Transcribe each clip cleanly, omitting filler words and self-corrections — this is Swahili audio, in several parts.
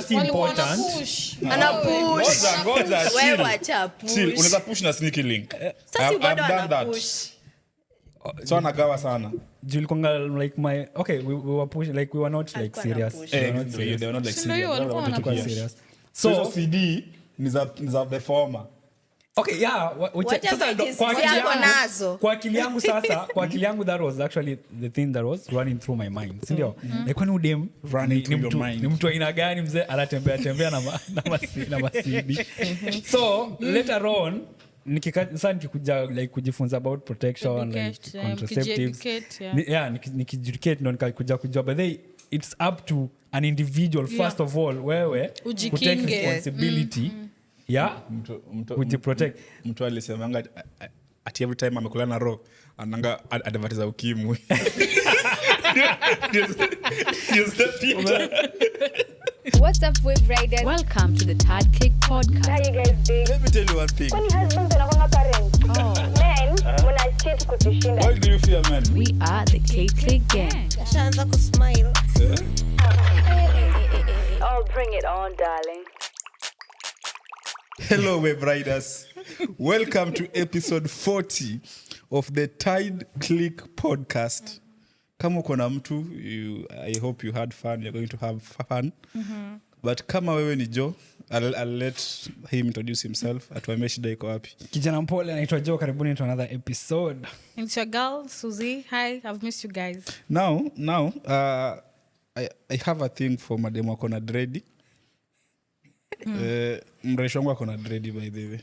hiyo si important. Ana push. Ngoja. Wewe acha push. Chill, unaweza push na sneaky link. Sasa bado ana push. So anagawa sana. Juli konga like my okay we were pushing like we were not like serious. They were not like serious. So CD ni za the former. Okay, yeah, kwa akili yangu sasa, kwa akili yangu that was actually the thing that was running through my mind. Sindio? Like when udem running through your mind. Ni mtu aina gani mzee anatembea na masidi. So, later on nikikuja like kujifunza about protection like contraceptives. Nikijulicate ndo nikakuja kujua but it's up to an individual first of all wewe to take responsibility. Yeah, mtu protect. Mtu alisemanga at every time amekula na roho ananga advertise ukimwi. What's up, web riders? Welcome to the Tide Clique Podcast. How you guys doing? Let me tell you one thing. When husbands anakuwa parents. Men mna cheat kutushinda. Why do you fear men? We are the Clique gang. Shaanza kusmile. Oh, bring it on, darling. Hello, web riders. Welcome to episode 40 of the Tide Clique Podcast. Kama uko na mtu, I hope you had fun. You're going to have fun. But kama wewe ni Joe, I'll let him introduce himself. Atuambie shida iko wapi. Kijana mpole anaitwa Joe, karibuni to another episode. It's your girl, Suzy. Hi, I've missed you guys. Now, I have a thing for madem wako na dread. Mresho wangu wako na dread by the way.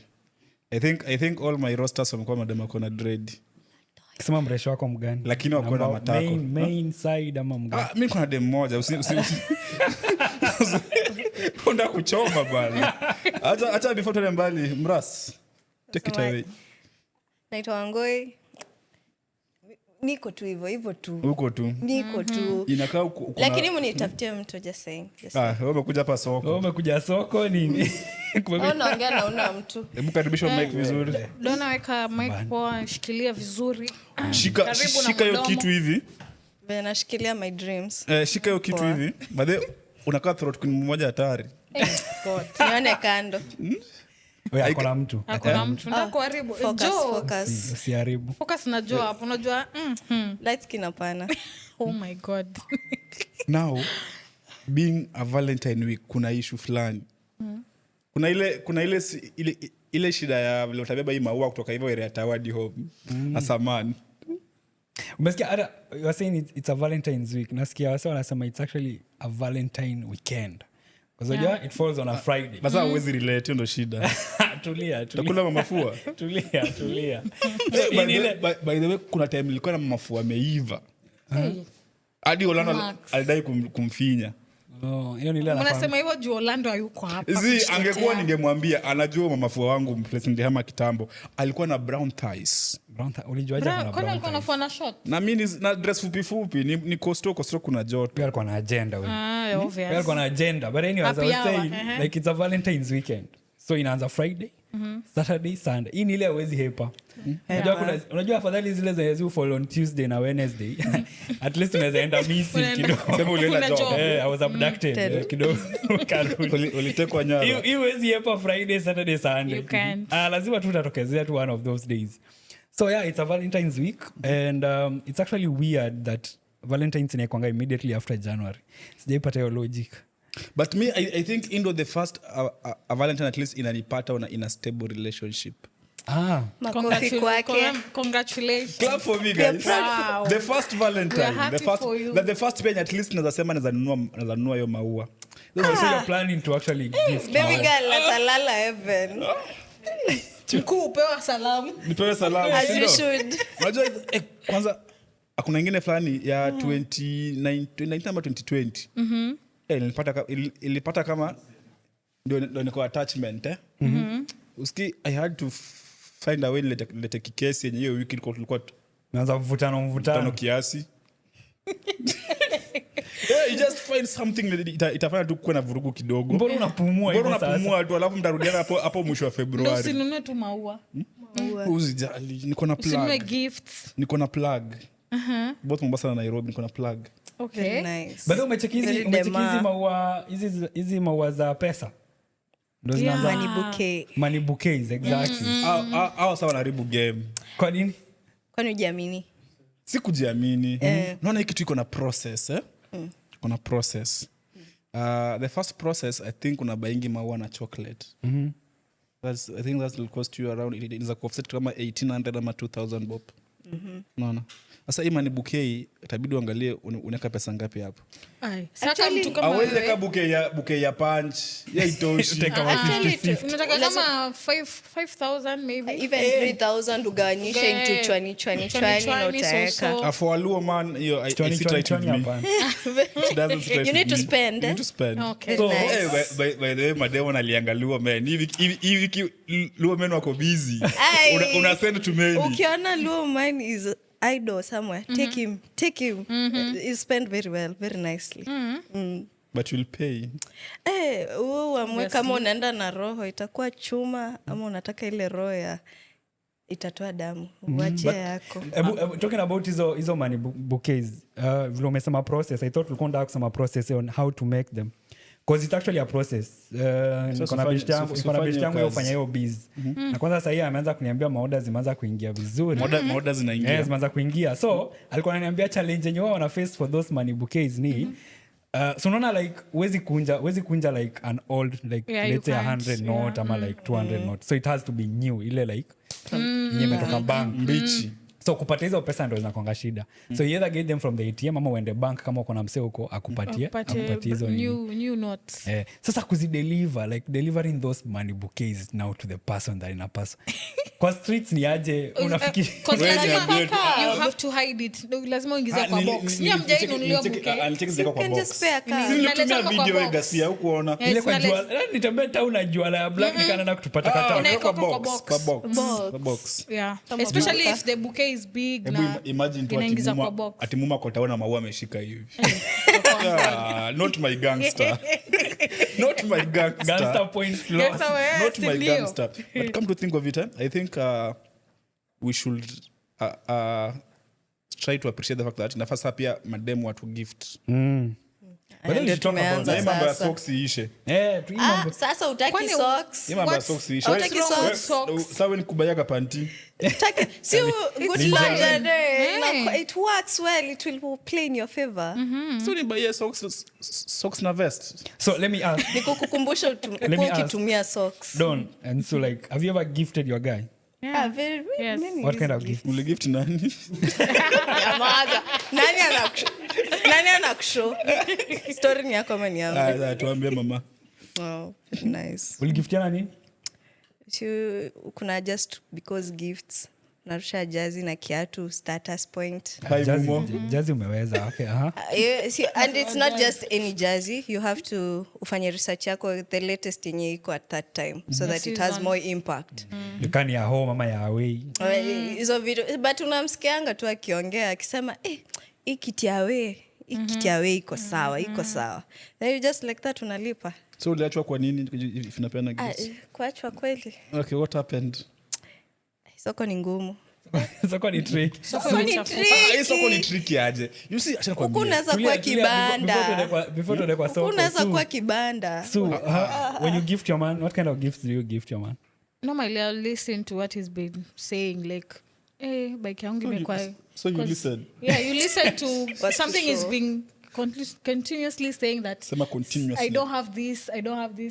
I think all my rosters wamekuwa madem wako na dread. Kisema mresho wako mgani? Lakini wako na matako. Main side ama mgani? Mimi kuna dem moja. Unataka kuchoma bana. Acha before tuende mbali, Mras. Take it away. Naitwa Wangui. Niko tu hivyo tu. Uko tu. Niko tu. Inakaa Lakini mnitafutie mtu just saying. Wewe umekuja hapa soko. Wewe umekuja soko nini? Unaongea na una mtu. Hebu karibisha mic vizuri. Donna weka mic poa, shikilia vizuri. Shika hiyo kitu hivi. Bena nashikilia my dreams. Shika hiyo kitu hivi. Baadaye unakaa throat kuni mmoja hatari. God. Nione kando. Wewe akona mtu. Ndako haribu. Focus. Usiharibu. Focus na Joe hapo. Unajua light skin hapana. Oh my god. Now being a Valentine week kuna issue fulani. Kuna ile shida ya vile utabeba hii maua kutoka hivyo area tawadi home. Samahani. Umesikia you are saying it's a Valentine's week. Nasikia wasa wanasema it's actually a Valentine weekend. Because it falls on a Friday. Basa huwezi relate ndo shida. Tulia. Takula mafua. Tulia. By the way kuna time nilikuwa na mafua ameiva. Hadi Orlando alidai kumfinya. Hiyo ni ile anafanya. Unasema hivyo juu Orlando hayuko hapa. Angekuwa ningemwambia anajua mafua wangu President Hama kitambo alikuwa na brown thighs. Ulijuaje kuna brown? Kwa alikuwa anafanya short. Na mimi na dress fupi ni costo kuna joto. Pia alikuwa na agenda wewe. Obvious. Alikuwa na agenda but anyway as I was saying like it's a Valentine's weekend. So inaanza Friday, Saturday, Sunday. Hii ni ile hawezi hepa. Unajua afadhali zile za Yesu fall on Tuesday na Wednesday. At least unaweza enda missing kidogo. Sema ulienda job. I was abducted kidogo. Ulitekwa nyara. Hii hawezi hepa Friday, Saturday, Sunday. You can't. Lazima tu utatokezea tu one of those days. So yeah, it's a Valentine's week and it's actually weird that Valentine's inakwanga immediately after January. Sijaipata hiyo logic. But me, I think Indo the first a Valentine at least inanipata in a stable relationship. Makofi kwake. Congratulations. Clap for me guys. Wow. The first Valentine, the first penny at least naweza sema naweza nunua hiyo maua. So you're planning to actually gift. Baby girl atalala heaven. Mkuu upewa salamu. Nipewe salamu. As you should. Unajua kwanza hakuna nyingine fulani ya 2019 ama 2020. Ilipata kama ndio niko attachment uski I had to find a way lete kikesi yenye hiyo wiki tulikuwa naanza mvutano kiasi. You just find something itafanya tu kuwa na vurugu kidogo. Mbona unapumua hivyo sasa? Mbona unapumua tu alafu mtarudiana hapo mwisho wa Februari. Ndio usinunue tu maua. Usijali, niko na plug. Usinunue gifts. Niko na plug. Both Mombasa na Nairobi niko na plug. Okay. Nice. But umecheki Very hizi dema. maua hizi maua za pesa. Ndio zinaanza Money bouquet. money bouquets exactly. Au sawa naribu game. Kwa nini? Kwani hujiamini? Sikujiamini. Naona hii kitu iko na process kuna process. The first process I think unabaingi maua na chocolate. I think that will cost you around, it is a offset kama 1800 ama 2000 bob. Unaona? Sasa hii money bouquet itabidi uangalie unaweka pesa ngapi hapo. Sasa mtu kama Aweze ka bouquet ya punch. Ya itoshi. unataka kama 5000 maybe. Even 3000 ugawanyisha into chwani na utaweka. For a Luo man, I sit right with me. She doesn't sit right You need with to me. spend. You need to spend. Okay. So, Nice. by the way, mademo naliangalia man. Hivi Luo men wako busy. Aye. Una send to many. Ukiona Luo man is idle somewhere, take him. You spend very well, very nicely. But you'll pay. Uamue kama unaenda na roho itakuwa chuma ama unataka ile roho ya itatoa damu. Uachie yako. Talking about hizo money bouquets, vile umesema process, I thought tulikuwa kusema process on how to make them. Because it's actually a process. Kuna best yangu yofanya hiyo biz. Na kwanza sasa ameanza kuniambia maoda zimeanza kuingia vizuri. Maoda zinaingia. Yes, zimeanza kuingia. So, alikuwa ananiambia challenge yenye wao wana face for those money bouquets ni so unaona like wezi kunja like an old like let's say 100 note ama like 200 note. So it has to be new ile like yenye imetoka bank mbichi. So kupata hizo pesa ndio zinakuanga shida. So you either get them from the ATM ama uende bank kama uko na msee huko akupatie hizo new notes. Sasa kuzideliver like delivering those money bouquets now to the person that ina pass. Kwa streets ni aje unafikiri you have to hide it. Lazima uingize kwa box. Ni amjai nunulia bouquet. Alichekizeka kwa Can box. just spare car. Nilitumia video ya gasia huko ona. ile kwa jua nitembea town na jua la black nikaenda kutupata kata Kwa box. Yeah. Especially if the bouquet is big na Imagine tu inaingiza kwa box. ati Muma kotaona maua ameshika hivi. Not my gangster. Not my gangster point Yes, not my ndio. gangster. But come to think of it, I think we should try to appreciate the fact that nafasa pia mademu watu gift. Ndio tumeanza Na mambo ya sasa. socks iishe. Sasa utaki Kwani socks. Mambo ya socks iishe. What's wrong with socks? Sawa ni kubayaka panty. Si good lingerie. It works well. It will play in your favor. So ni buy socks na vest. So let me ask Nikukukumbusha ukitumia socks. Don, and so like have you ever gifted your guy? Very Yes. many. What kind of gift? Ule gift nani? Yamaga. Nani anakushow? Story ni yako ama ni yangu? Tuambie mama. Oh, nice. Uligiftiana nini? Kuna just because gifts. Narusha jazi na kiatu status point. Hi Mumo. Jazi umeweza. Okay, And it's not just any jazzy. You have to ufanye research yako the latest yenye iko at that time so that it has more impact. You can ya home ama ya away. Hizo video but unamsikianga tu akiongea akisema hii kiti ya away iko sawa, iko sawa. Then you just like that unalipa. So uliachwa kwa nini if unapeana gifts? Kuachwa kweli. Okay, what happened? Soko ni ngumu. Soko ni trick. Hii soko ni tricky aje. You see, acha nikwambie. Unaweza kuwa kibanda. Before to kwa soko. Unaweza kuwa kibanda. So, when you gift your man, what kind of gifts do you gift your man? Normally I'll listen to what he's been saying like bike yangu imekuwa. So you listen. Yeah, you listen to something is being continuously saying that Sema continuously. I don't have this,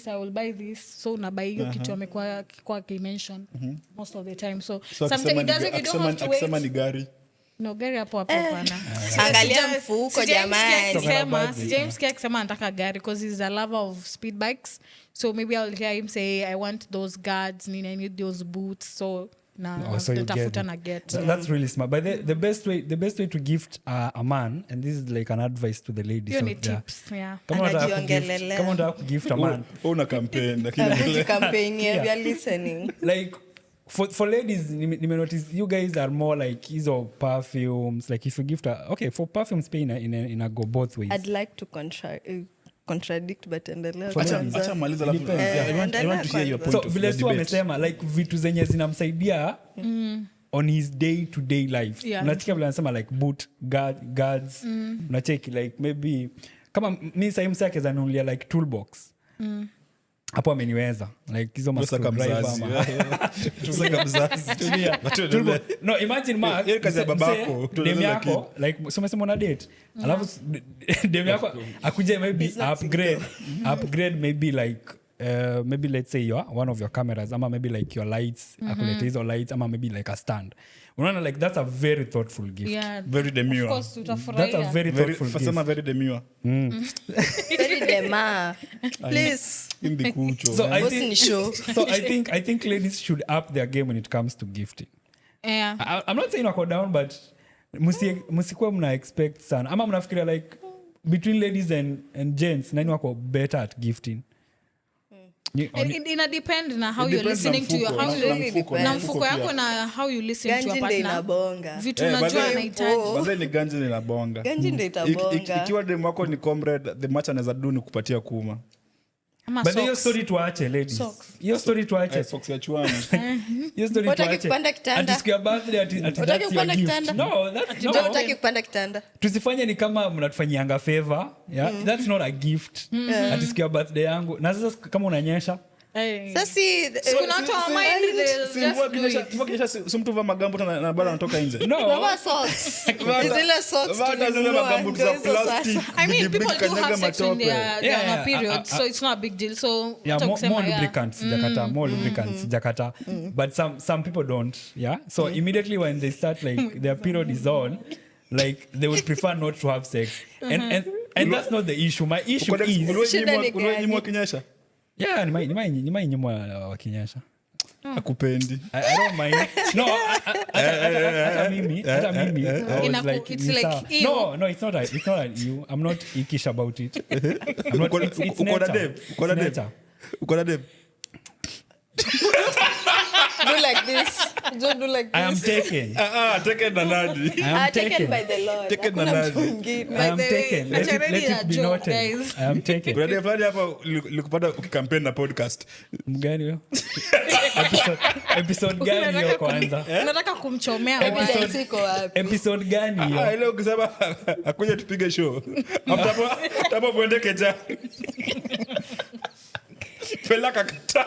I will buy this. So na buy hiyo kitu amekuwa kwa mention most of the time. So sometimes it doesn't, you don't have to wait. Akisema ni gari. No, gari hapo pana. Angalia mfuko jamani. James Kia akisema anataka gari because he's a lover of speed bikes. So maybe I'll hear him say I want those guards, I need those boots. So so you get. That's really smart. But the best way to gift a man, and this is like an advice to the ladies out there. Tips, yeah. Kama unataka kugift a man. Una campaign lakini campaign you are listening. Like for ladies, you notice you guys are more like hizo perfumes. Like if you gift for perfumes pay in a go both ways. I'd like to contradict but endelea. Acha maliza la. I want to hear your point so of vile the tu amesema like vitu zenye zinamsaidia on his day to day life. Yeah. Unacheki vile anasema like boot guards. Unacheki like maybe kama mimi sasa msake zanulia like toolbox. Hapo ameniweza like hizo Tusaka mzazi. Tusaka mzazi. No, imagine Mark, Yeye kazi ya babako. Dem yako like somesema una date. Alafu dem yako akuje maybe upgrade maybe like maybe let's say you are one of your cameras ama maybe like your lights akulete hizo lights ama maybe like a stand. Unaona like that's a very thoughtful gift. Yeah. Very demure. Of course utafurahia. That's a very thoughtful gift. Fasema very demure. Very dema. Please. In the kucho. So I Boss ni show. I think ladies should up their game when it comes to gifting. Yeah. I'm not saying wako down but msikuwa mna expect sana ama mnafikiria like between ladies and gents nani wako better at gifting. Ina depend na how It you're depends listening na to your mfuko, how na you mfuko, na na mfuko mfuko yako pia. na how you listen to Ganji your ndio partner. inabonga. Vitu unajua but anahitaji. Baadaye ni ganji ninabonga. Ganji ndio itabonga. Ikiwa dem wako ni comrade, the match anaweza do ni kupatia kuma. Ama But hiyo socks. story tuache ladies. Hiyo story tuache. Socks ya chuani. Hiyo story Wataki tuache. kupanda kitanda? Ati siku ya birthday ati Wataki that's your kupanda gift. kitanda? No, that's Ndio no. utaki kupanda kitanda. Tusifanye ni kama mnatufanyianga favor. Yeah? That's not a gift. Ati siku ya birthday yangu. Na sasa kama unanyesha Hey. Sasa Kuna watu wa mind they'll just do it. Si mtu va magambo na bado anatoka nje. Unavaa socks. Zile socks Vata zile tulinunua, magambo ndio za hizo sasa. plastic. I mean, Big people do kanyaga have sex when matope. they're on a Yeah, period, so it's not a big deal. So yeah, hata kusema, more yeah. lubricants jakata more lubricants jakata but some people don't, yeah, so immediately when they start like their period is on, like they would prefer not to have sex. And that's not the issue. My issue is Shida ni gani? Unaonyimwa kinyesha? yeah, ni mai nyuma wakinyesha. Akupendi. I don't mind. No, hata mimi I was like, It's ni like sawa. ew. No, it's not a you. I'm not ickish about it. I'm not, it's Uko na nature. dem? Uko na It's dem? nature. Uko na dem? Do like this. Don't do like I am this. taken. Taken na nani? I am Taken by taken. the Lord. Taken na Hakuna nani? mtu mwingine. I am taken. Let it be joke, noted. guys. I am taken. Kuna dem fulani hapa likupata ukikampeni na podcast. Mgani huyo? Episode gani hiyo kwanza? Unataka kumchomea Episode- Evidence iko wapi? Episode gani hiyo? Ile ukisema akuja tupige show. Hapo muende keja. Fellah kakata.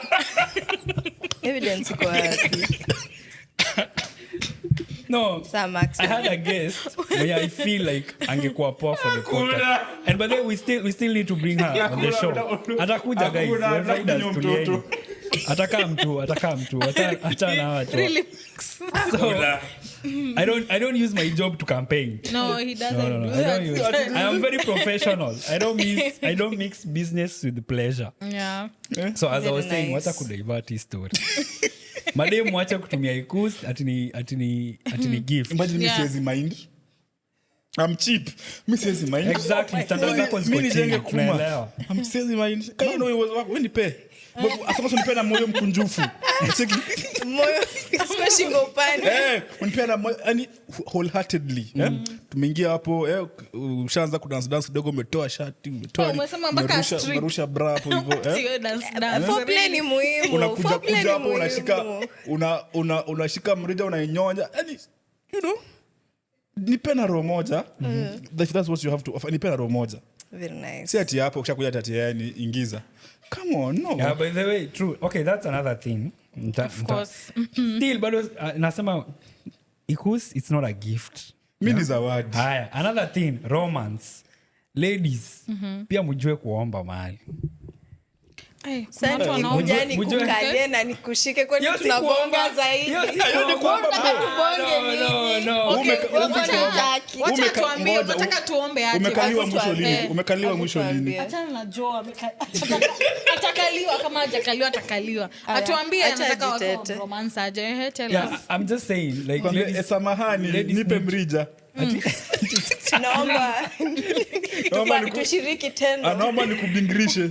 Evidence iko wapi? No. Sasa Max. I had a guest where I feel like angekuwa poa for the podcast. And by the way, we still need to bring her on the show. Atakuja guys. We're riders tulieni. Atakaa mtu. Acha na watu. Really? So, I don't use my job to campaign. No, he doesn't No. do I that. don't use. I am very professional. I don't mix business with pleasure. Yeah. So as I was Very saying, nice. wacha kudivert hii story. Mademu wacha kutumia ikus atini gift. Imagine me Yeah. siwezi mind. I'm cheap. Me siwezi mind. Exactly, standards zako ziko Mimi nijenge chini, kuma. tunaelewa. I'm siwezi mind. Kama no was wewe nipe. Asema unipe na moyo mkunjufu. Cheki. Moyo sio shingo upande. Unipe na moyo yani wholeheartedly. Tumeingia hapo ushaanza kudance kidogo umetoa shati umetoa. Umesema mpaka strip. Umerusha bra hapo hivyo Sio dance. Foreplay ni muhimu. unakuja Foreplay ni hapo muhimu. unashika mrija unainyonya yani you know nipe na roho moja. That's what you have to offer. Nipe na roho moja. Very nice. Si ati hapo ukishakuja ati yani ingiza. Come on, no. Yeah, by the way, true. Okay, that's another thing. Of course. Still, bado nasema ikus, it's not a gift. Mimi ni zawadi. Haya, another thing, romance. Ladies, pia mjue kuomba mahali. Hey, kuna Sasa watu wanaomba. nikuja nikukalie na nikushike kwani Hiyo si tunabonga kuomba. zaidi. Hiyo si kuomba. No. Okay, Wacha wacha tuambie, Ngoja, unataka tuombe aje? Umekaliwa basi mwisho tuambie. lini? Umekaliwa mwisho lini? Tuambie. Achana na Joe, atakaliwa kama hajakaliwa atakaliwa. Atuambie acha anataka watu ajitete. wa romance aje. Tell us. Yeah, I'm just saying, like, Kwambia, ladies, samahani, ladies nipe need- mrija. Naomba tushiriki tendo. Anaomba nikubingirishe.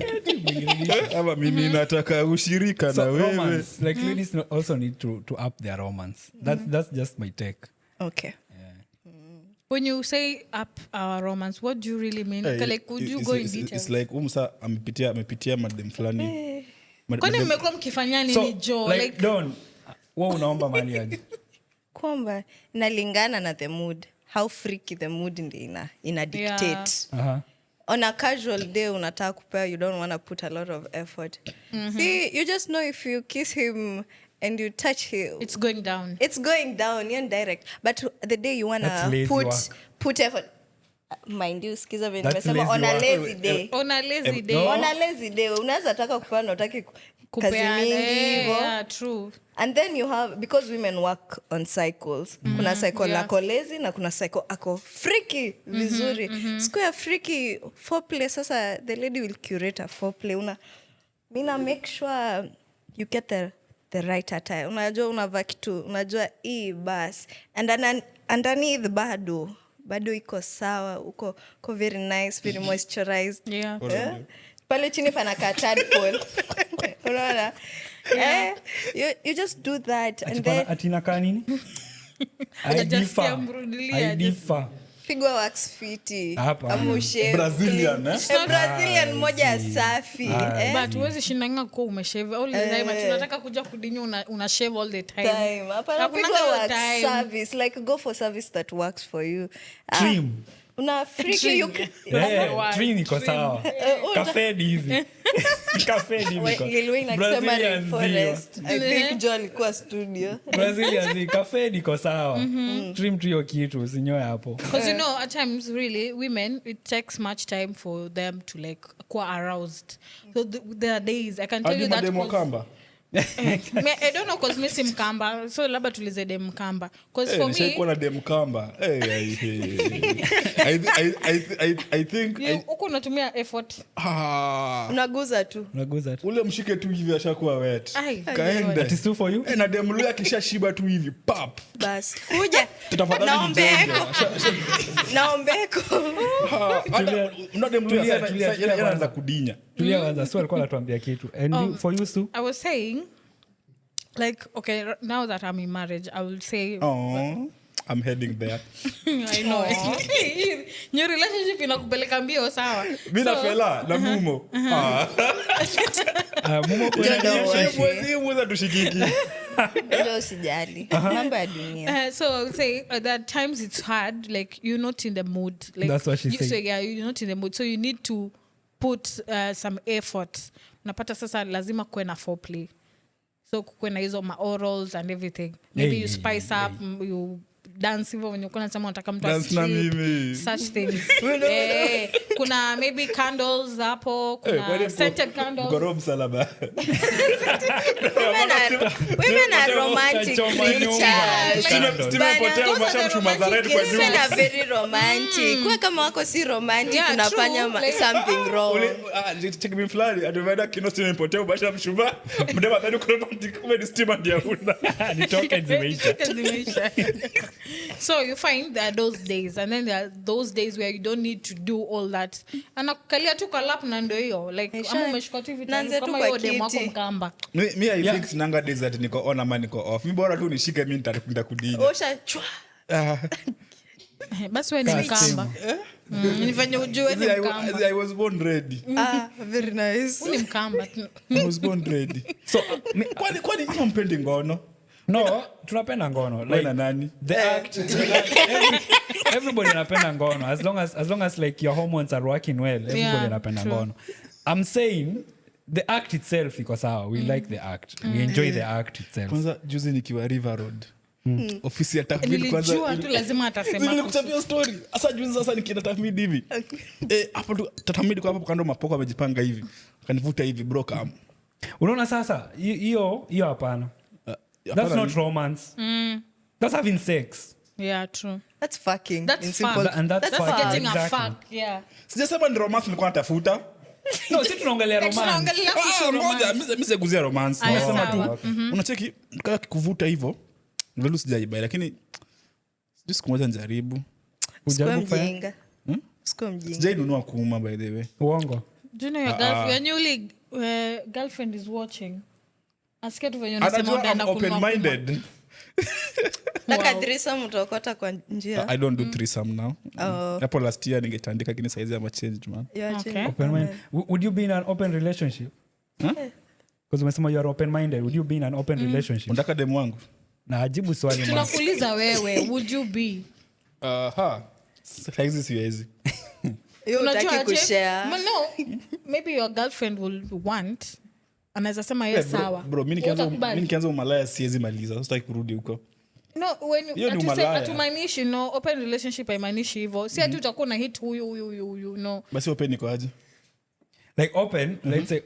Ama mimi nataka ushirika na so wewe. romance, like ladies also need to up their romance. That's just my take. Okay. When you say up our romance, what do you really mean? Like, could you go in detail? It's like umsa amepitia madem fulani. Kwani mmekuwa mkifanya nini So, Joe? like, Don, wewe unaomba mali aje? kwamba inalingana na the mood, how freaky the mood ina dictate. On a casual day unataka kupea, you don't want to put a lot of effort. See, you just know if you kiss him and you touch him, it's going down. It's going down, you're direct. But the day you want to put effort, mind you, skiza vile nimesema, on a lazy day. On a lazy day. On a lazy day unaweza taka kupea na utaki kazi mingi hivyo. Yeah, true. And then you have, because women work on cycles, kuna cycle ako lazy na kuna cycle ako freaky vizuri. Square freaky foreplay, sasa the lady will curate a foreplay. Mina make sure you get the right attire. Unajua unavaa kitu, unajua hii bas. And underneath bado iko sawa, uko very nice, very moisturized. Yeah. Pale chini pana Tide Clique. Unaona? You just do that and then atina kanini? I differ. Pigwa wax fiti. Amushave. Brazilian, Brazilian moja safi. But huwezi shindanga kwa umeshave all the time. Tunataka kuja kudinyo una shave all the time. Hapana, pigwa wax service. Like, go for service that works for you. Trim. Una freaky you. Trim iko sawa. Kafedi hivi. Lil Wayne akisema ni forest. I think John alikuwa studio. Brazilian kafedi iko sawa. Trim tu hiyo kitu usinyoe hapo. Because you know, at times really women, it takes much time for them to like go aroused. So there are days I can tell you that. I don't know cause me si mkamba, so labda tulize dem mkamba cause for me nishaikuwa na dem mkamba. I think uko unatumia effort. Unaguza tu ule mshike tu hivi ashakuwa wet kaenda it is too for you na dem leo akishashiba tu hivi pap bas kuja naombeko una dem leo anaanza kudinya tulia kwanza. So alikuwa anatuambia kitu and for you Sue, I was saying like, okay, now that I'm in marriage, I will say I'm heading there. I know. New relationship inakupeleka mbio sawa. Mimi na Fellah na Mumo. Mumo mwezi mmoja tushikiki. Ndio sijali. Mambo ya dunia. So I would say that times it's hard, like you're not in the mood. Like, that's what she said. So yeah, you're not in the mood. So you need to put some effort. Unapata sasa lazima kuwe na foreplay. So kuwe na hizo orals and everything. Maybe you spice up, you dance hivyo when uko nasema unataka mtu asleep, such things. Kuna maybe candles hapo, kuna scented candles. Gorob salaba. Women are romantic creatures. Tumepotea mashamshuma za red kwa juu. Women are very romantic. Kwa kama wako si romantic unafanya something wrong. Check me flani atumeda kino tumepotea mashamshuma. Mdema bado romantic kama ni steam ndio una. Nitoke zimeisha. So you find there are those days, and then there are those days where you don't need to do all that. Anakukalia tu kwa lap na ndio hiyo, like ama umeshika tu vitu kama hiyo demo yako mkamba. Me I think nanga days that niko on ama niko off. Mimi bora tu nishike mimi nitakwenda kudinya. Osha chwa. Basi wewe ni mkamba. Nifanye ujue ni mkamba. I was born ready. Very nice. Ni mkamba. I was born ready. So kwani mpendi ngono? No, tunapenda ngono. Like na nani? The act. Everybody anapenda ngono. As long as like your hormones are working well, everybody anapenda ngono. I'm saying the act itself iko sawa. We like the act. We enjoy the act itself. Kwanza juzi nikiwa River Road. Ofisi ya Tafmid kwanza. Nilijua tu lazima atasema. Nilikuchapia story. Sasa juzi sasa nikienda Tafmid hivi. Hapo tu Tafmid kwa hapo kando mapoko amejipanga hivi. Kanivuta hivi bro kam. Unaona sasa hiyo hapana. That's not romance. That's having sex. Yeah, true. That's fucking. That's fuck. And that's getting exactly. a fuck. Yeah. Sijasema ni romance nilikuwa natafuta. No, sisi tunaongelea romance. Ngoja mimi siguzia romance. Nasema tu unacheki kama kuvuta hivyo. Ndio sijaiba lakini siku moja njaribu. Ujaribu kufanya? Siku mjinga. Sijainunua kuuma by the way. Uongo. Do you know your girlfriend? Your newly girlfriend is watching. Asikia tu venye unasema unaenda kununua. Open minded. Taka threesome utokota kwa njia. I don't do threesome now. Hapo last year ningetandika lakini size ama change man. Okay. Open minded. Would you be in an open relationship? Because umesema you are open minded. Would you be in an open relationship? Unataka demu wangu? na ajibu swali tunakuuliza wewe would you be saizi siwezi. Unataka kushare. No, maybe your girlfriend will want. Anaweza sema yes sawa. Bro, mimi nikianza umalaya siwezi maliza. Sitaki kurudi huko. No, when you say atumaanishi no open relationship haimaanishi hivyo. Si ati utakuwa na hit huyu no. Basi open iko aje? Like open, let's say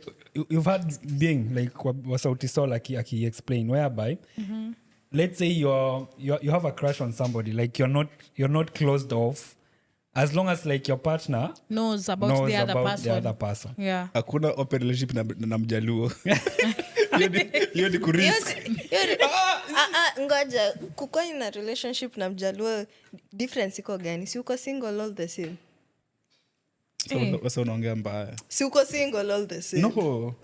you've had being like wa sauti sol aki explain whereby let's say you have a crush on somebody, like you're not closed off as long as like your partner knows about the other person. Yeah. Hakuna open relationship na mjaluo. Hiyo ni kurisk. Ngoja, kukuwa in a relationship na mjaluo difference iko gani? Si uko single all the same? Sasa unaongea mbaya. Si uko single all the same? No.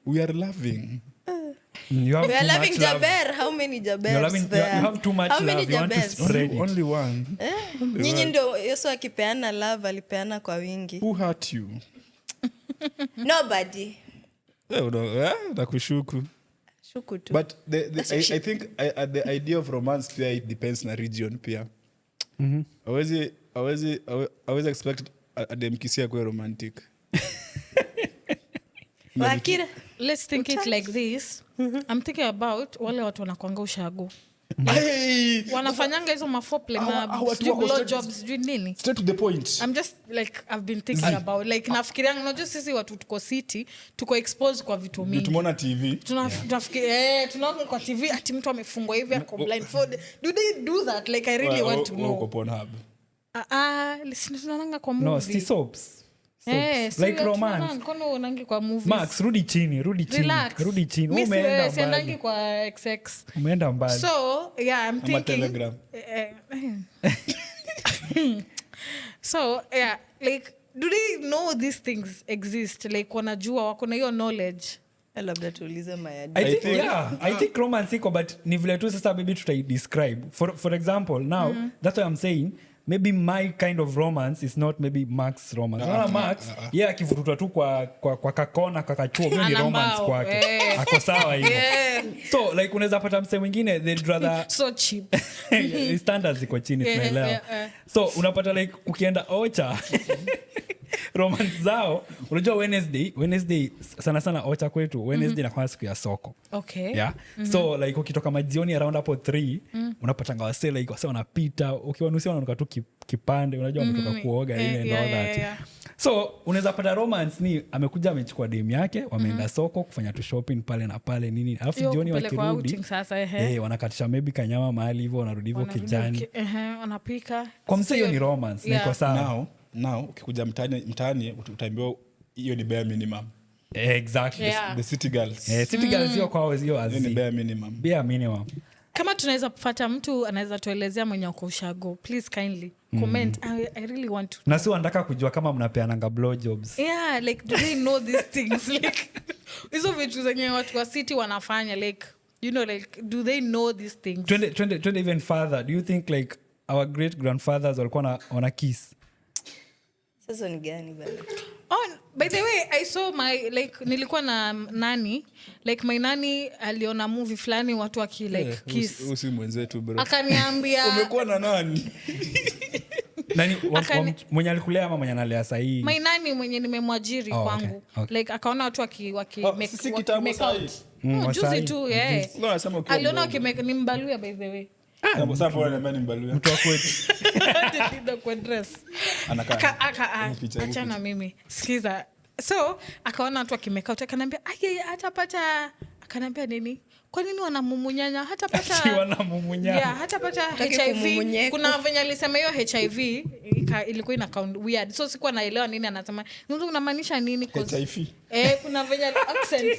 We are loving. You have we are loving Jaber. How many Jabers there? You have too much How love. many You want to spread it. Only one. Nyinyi ndio Yesu akipeana love alipeana kwa wingi. Who hurt you? Nobody. Nakushuku. Shuku tu. But I think the idea of romance pia it depends na region pia. I was expect ademkisia kwa romantic. Wakira. Let's think it like this. I'm thinking about wale watu wanakuanga ushago. Wanafanyanga hizo mafople na blow jobs nini? Straight to the point. I'm just like I've been thinking about like nafikirianga unajua sisi watu tuko city tuko exposed kwa vitu mingi. Tumeona TV. Tunafikiri tunaona kwa TV ati mtu amefungwa hivi ako blindfold. Do they do that? Like I really want to know. Uko Pornhub. Listen tunaanga kwa movie. No, si soaps. Like romance. Kono unangi kwa movies. Max, rudi chini. Relax. Umeenda mbali. Kwa XX. Umeenda mbali. So, yeah, I'm thinking. Telegram. So, yeah, like, do they know these things exist? Like, wanajua, wako na hiyo knowledge. Labda tuulize Maya. I think romance iko, but ni vile tu sasa maybe tutai describe. For example, now, that's what I'm saying. Maybe my kind of romance is not maybe Max romance. Max, yeah, akivurutwa tu kwa kakona kakachuo, hiyo ni romance kwake. Ako sawa hivyo. So like unaweza pata mse mwingine they'd rather so cheap. Standards ziko chini tunaelewa. So unapata like ukienda Ocha romance zao, unajua Wednesday sana Ocha kwetu, Wednesday inakuwa siku ya soko. Okay. Yeah. So like ukitoka majioni around hapo 3, unapatanga wase like wase wanapita, ukiwanusia wananuka tu kipande, unajua wametoka kuoga ile and all that. So unaweza pata romance ni amekuja amechukua demu yake, wameenda soko kufanya tu shopping pale na pale nini. Alafu jioni wakirudi, wanakatisha maybe kanyama mahali hivyo, wanarudi hivyo kijani. Wanapika. Kwa mse hiyo ni romance, niko sawa. Now ukikuja mtaani utaambiwa hiyo ni bare minimum. Exactly. The city girls. City girls hiyo kwao hiyo azi. Ni bare minimum. Bare minimum. Kama tunaweza kufuata mtu anaweza tuelezea mwenye uko ushago. Please kindly comment. I really want to. Na si wanataka kujua kama mnapeananga blow jobs. Yeah, like do they know these things like hizo vitu zenye watu wa city wanafanya like you know like do they know these things? Twende even further. Do you think like our great grandfathers walikuwa wana kiss? Sasa ni gani bana? By the way, I saw my like nilikuwa na nani like my nani aliona movie fulani watu waki like kiss. Usi mwenzetu bro. Akaniambia umekuwa na nani? Nani mwenye alikulea ama mwenye analea sahi? My nani mwenye nimemwajiri kwangu. Okay. Like akaona watu waki make out. Juzi tu aliona nimbaluya by the way. Sasa bora nani mbaluya? Mtu wa kwetu. Ndio kwa dress. Achana mimi. Sikiza. So akaona watu akimeka out akaniambia hatapata akaniambia nini? Kwa nini wanamumunyanya? Hatapata wanamumunyanya. Yeah, hatapata HIV. Kuna venye alisema hiyo HIV ilikuwa ina count weird. So sikuwa naelewa nini anasema. Unamaanisha nini HIV? Kuna venye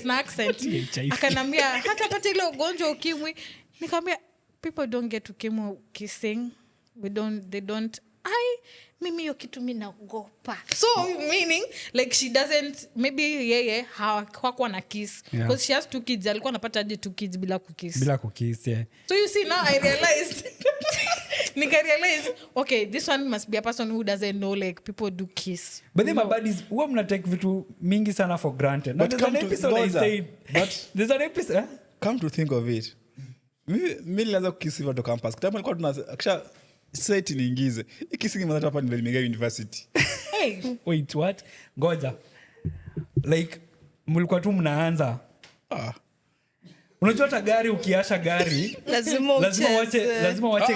accent. Akaniambia hatapata ile ugonjwa ukimwi. Nikamwambia people don't get to chemo kissing. They don't. Mimi hiyo kitu mimi naogopa. So meaning like she doesn't maybe yeye hakuwa na kiss because she has 2 kids. Alikuwa anapata aje 2 kids bila kukiss. Yeah. So you see now I realized okay, this one must be a person who doesn't know like people do kiss. But then my buddies huwa mna take vitu mingi sana for granted. But there's an episode there's an episode. Come to think of it. mimi nilianza kukisi watu campus kama nilikuwa tunakisha set niingize ikisi mwanzo hapa nilimega university. Hey, wait what ngoja like mlikuwa tu mnaanza unajua hata gari ukiasha gari lazima wache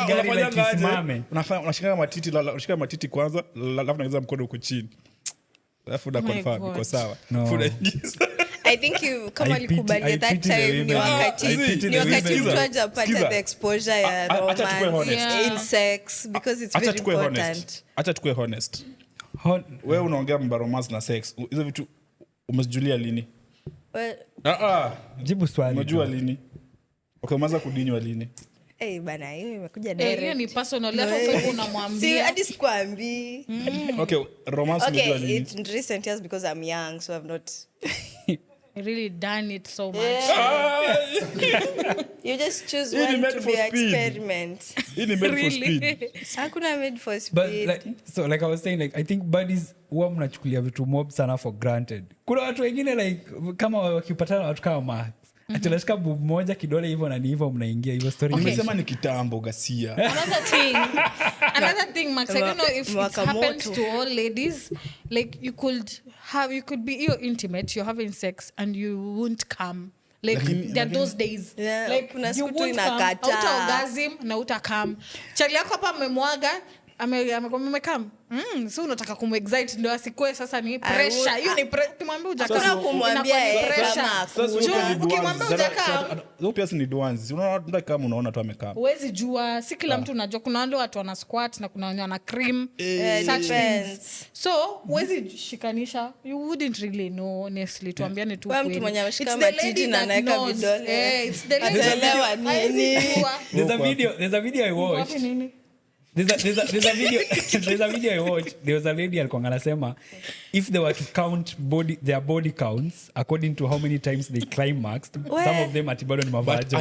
gari like isimame. Unashika matiti kwanza alafu unaingiza mkono huko chini. Alafu na confirm iko sawa. Unaingiza. I think you kama likubali that time ni wakati mtaja pata the exposure ya romance in sex because it's very important. Acha tukue honest. Wewe unaongea mambo romance na sex. Hizo vitu umejulia lini? Jibu swali. Unajua lini? Ukaanza kudinywa lini? Bana hiyo imekuja direct. Hiyo ni personal level unamwambia. Si hadi sikwambii. Okay, romance unajua lini? It's in recent years because I'm young so I've not really done it so much. You just choose one to be experiment. Ini made for speed. Hakuna made for speed. But like I was saying, like I think buddies huwa mnachukulia vitu mob sana for granted. Kuna watu wengine like kama wakipatana watu kama Max atalashika bubu moja kidole hivyo na ni hivyo mnaingia hivyo story. Nimesema ni kitambo gasia. Another thing Max, I don't know if it happens to all ladies, like you could be you're intimate, you're having sex and you won't come. Like there are those days like you won't come out orgasm na utakam chali yako hapa amemwaga amekam so unataka kumexcite ndio asikue sasa ni pressure hiyo ni ukimwambia hujakaa kumwambia ukimwambia hujakaa hiyo pia ni duanzi unaona kama unaona tu amekaa huwezi jua si kila mtu unajua kuna wale watu wana squat na kuna wenye wana cream such things so huwezi shikanisha you wouldn't really know honestly tuambiane tu kweli mtu mwenye ameshika matiti na anaweka vidole it's the lady anaelewa nini there's a video I watched There's a video I watched. There was a lady alikuwa anasema if they were to count their body counts according to how many times they climaxed, some of them atibado ni mavajo.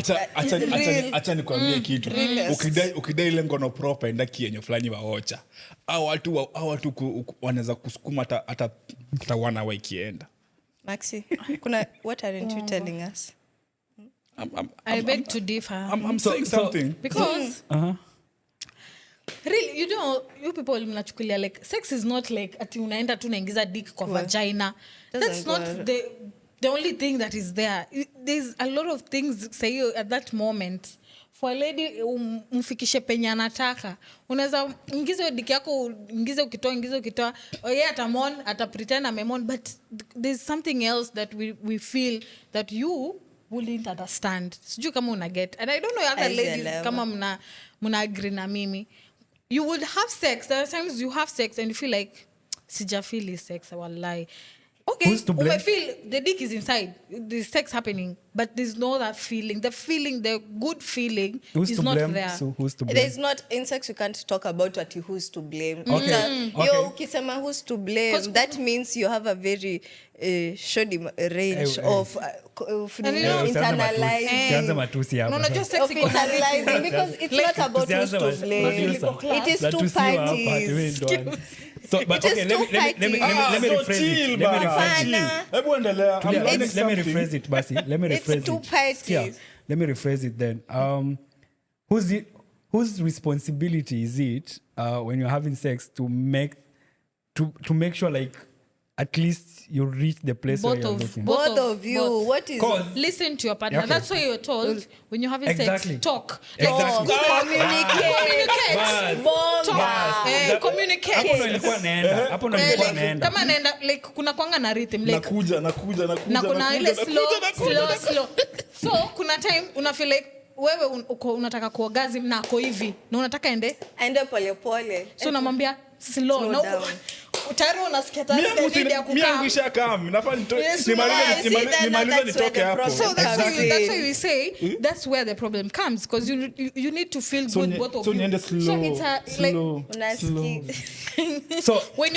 Acha nikwambie kitu. Ukidai ile ngono proper enda kienyo fulani waocha. Au watu wanaweza kusukuma hata 1 hour ikienda. Maxi, what aren't you telling us? I beg to differ. I'm saying something. Because really, you know, you people mnachukulia like sex is not like ati unaenda tu naingiza dick kwa vagina. That's not the only thing that is there. There's a lot of things say at that moment. For a lady umfikishe penye anataka. Unaweza ingiza dick yako ingiza ukitoa yeye atamon atapretend amemon but there's something else that we feel that you wouldn't understand. Sijui kama una get. And I don't know other ladies kama mna agree na mimi. You would have sex. There are times you have sex and you feel like sijafeel sex wallahi. Okay, you feel the dick is inside. There's sex happening, but there's no that feeling. The good feeling is not there. So who's to blame? There's not in sex you can't talk about what who's to blame. Okay. Ukisema who's to blame, that means you have a very shoddy range of internalizing. Because it's not about who's to blame. It is two parties. So, but okay, let me rephrase it. Let me rephrase it then. Whose responsibility is it when you're having sex to make sure like at least you reach the place where you're looking? Both of you. What is it? Listen to your partner. Okay. That's why you're told when you're having sex, talk. Exactly. Communicate. Hapo ndo nilikuwa naenda. Kama naenda like kuna kwanga na rhythm like nakuja na kuna ile slow. So kuna time una feel like wewe unataka kuorgasm na ako hivi na unataka ende pole pole. So unamwambia slow no tayari unasikia tayari ndio ya kukaa. Mimi angusha kam nafaa nimalize nitoke hapo. So that's why we say that's where the problem comes because you need to feel good both of you. So niende slow. So it's slow. So when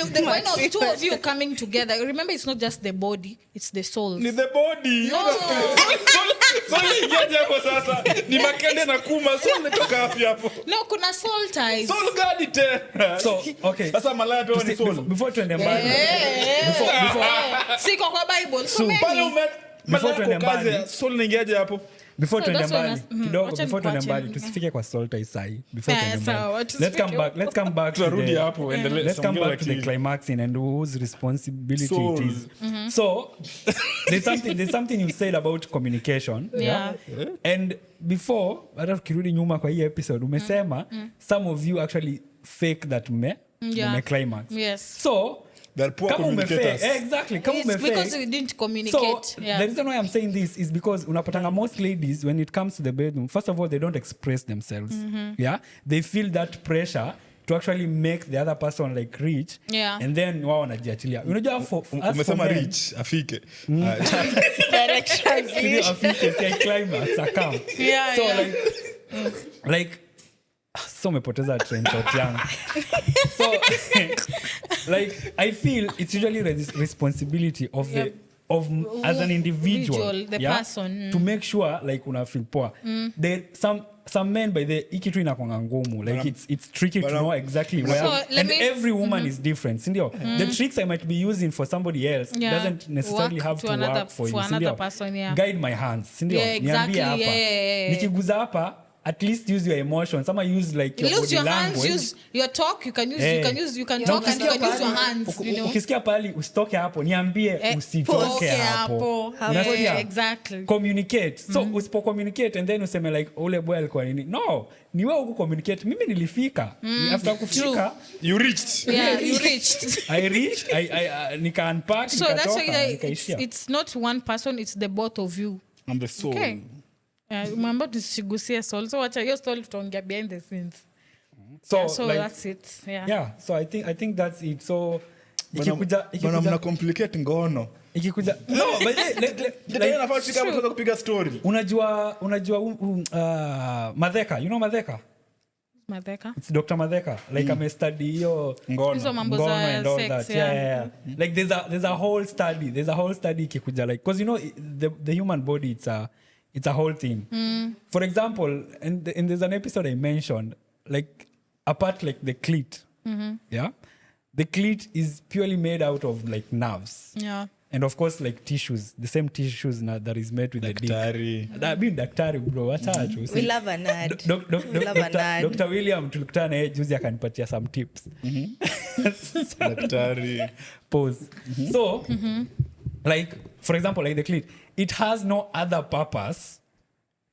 two of you coming together, remember it's not just the body, it's the soul. Ni the body. So ingeje hapo sasa. Ni makende na kuma so nitoka hapo. No, kuna soul ties. Soul gadi te. So okay. Sasa malaya pia ni soul. Before tuende mbali. Siko kwa Bible. So pale before tuende mbali. Soul ningeje hapo. before So tuende that's what mbali kidogo, wacha before tuende nikuache. mbali tusifike kwa Salta Isai before tuende sawa, mbali. tusifike Let's come back to Turudi the- hapo, endelee, let's come songea back to the akili. climaxing and whose responsibility Soul. it is. So there's something you said about communication. Yeah. And before hata tukirudi nyuma kwa hii episode umesema some of you actually fake that me climax. Yes. So They're poor kama communicators. exactly kama It's because umefake. we didn't So communicate. the reason why I'm saying this is because unapatanga most ladies when it comes to the bedroom, first of all they don't express themselves. Yeah, they feel that pressure to actually make the other person like rich. Yeah. And then wao wanajiachilia. Unajua for us for Umesema men, rich afike. sio afike, si climax account. Yeah, So yeah. like so umepoteza train thought yangu. So like I feel it's usually the responsibility of the of as an individual, the person, to make sure like una feel poa. There some men by the ikitu inakwanga ngumu like it's tricky to know exactly where, So, let and me- every woman is different, sindio? The tricks I might be using for somebody else doesn't necessarily Work have to to another- work for you, for another sindio? person, yeah. Guide my hands, sindio? Yeah, exactly, Niambie hapa. yeah. Nikiguza hapa, at least use your emotions, ama use like your Use body your language. hands, use your talk. You can use, Eh. you can Na talk and you ukisikia can use your pahali- hands. You know. ukisikia pahali usitoke hapo niambie usitoke Poke hapo. hapo. Unasikia? Yeah, exactly. Communicate. So usipo communicate and then useme like ule boy alikuwa nini, no, ni wewe uko communicate. Mimi nilifika after kufika You reached. Yeah, you reached. I reached I nika unpack So that's nikatoka, why nikaishia. it's not one person, it's the both of you. I'm the soul. Okay. Remember tusigusie soul. So wacha hiyo story tutaongea behind the scenes. So like, that's it. yeah, so I think that's it. So Bana mna complicate ngono. ikikuja no but Like nafaa tufika hapo tuanze kupiga story. unajua Madheka, you know Madheka? Madheka. It's Dr. Madheka. Like amestudy hiyo Hizo Ngono. mambo ngono za and all sex, that. yeah. Yeah. Like there's a whole study ikikuja like, because you know the human body it's a whole thing. For example, and there's an episode I mentioned, like apart like the clit. Yeah, the clit is purely made out of like nerves. Yeah. And of course like tissues, the same tissues that is made with the dick. Daktari. That being daktari bro, wacha tu. We love a nerd. We love a nerd. Dr. William tulikutana naye juzi akanipatia some tips. Daktari. Pause. So like for example like the clit, it has no other purpose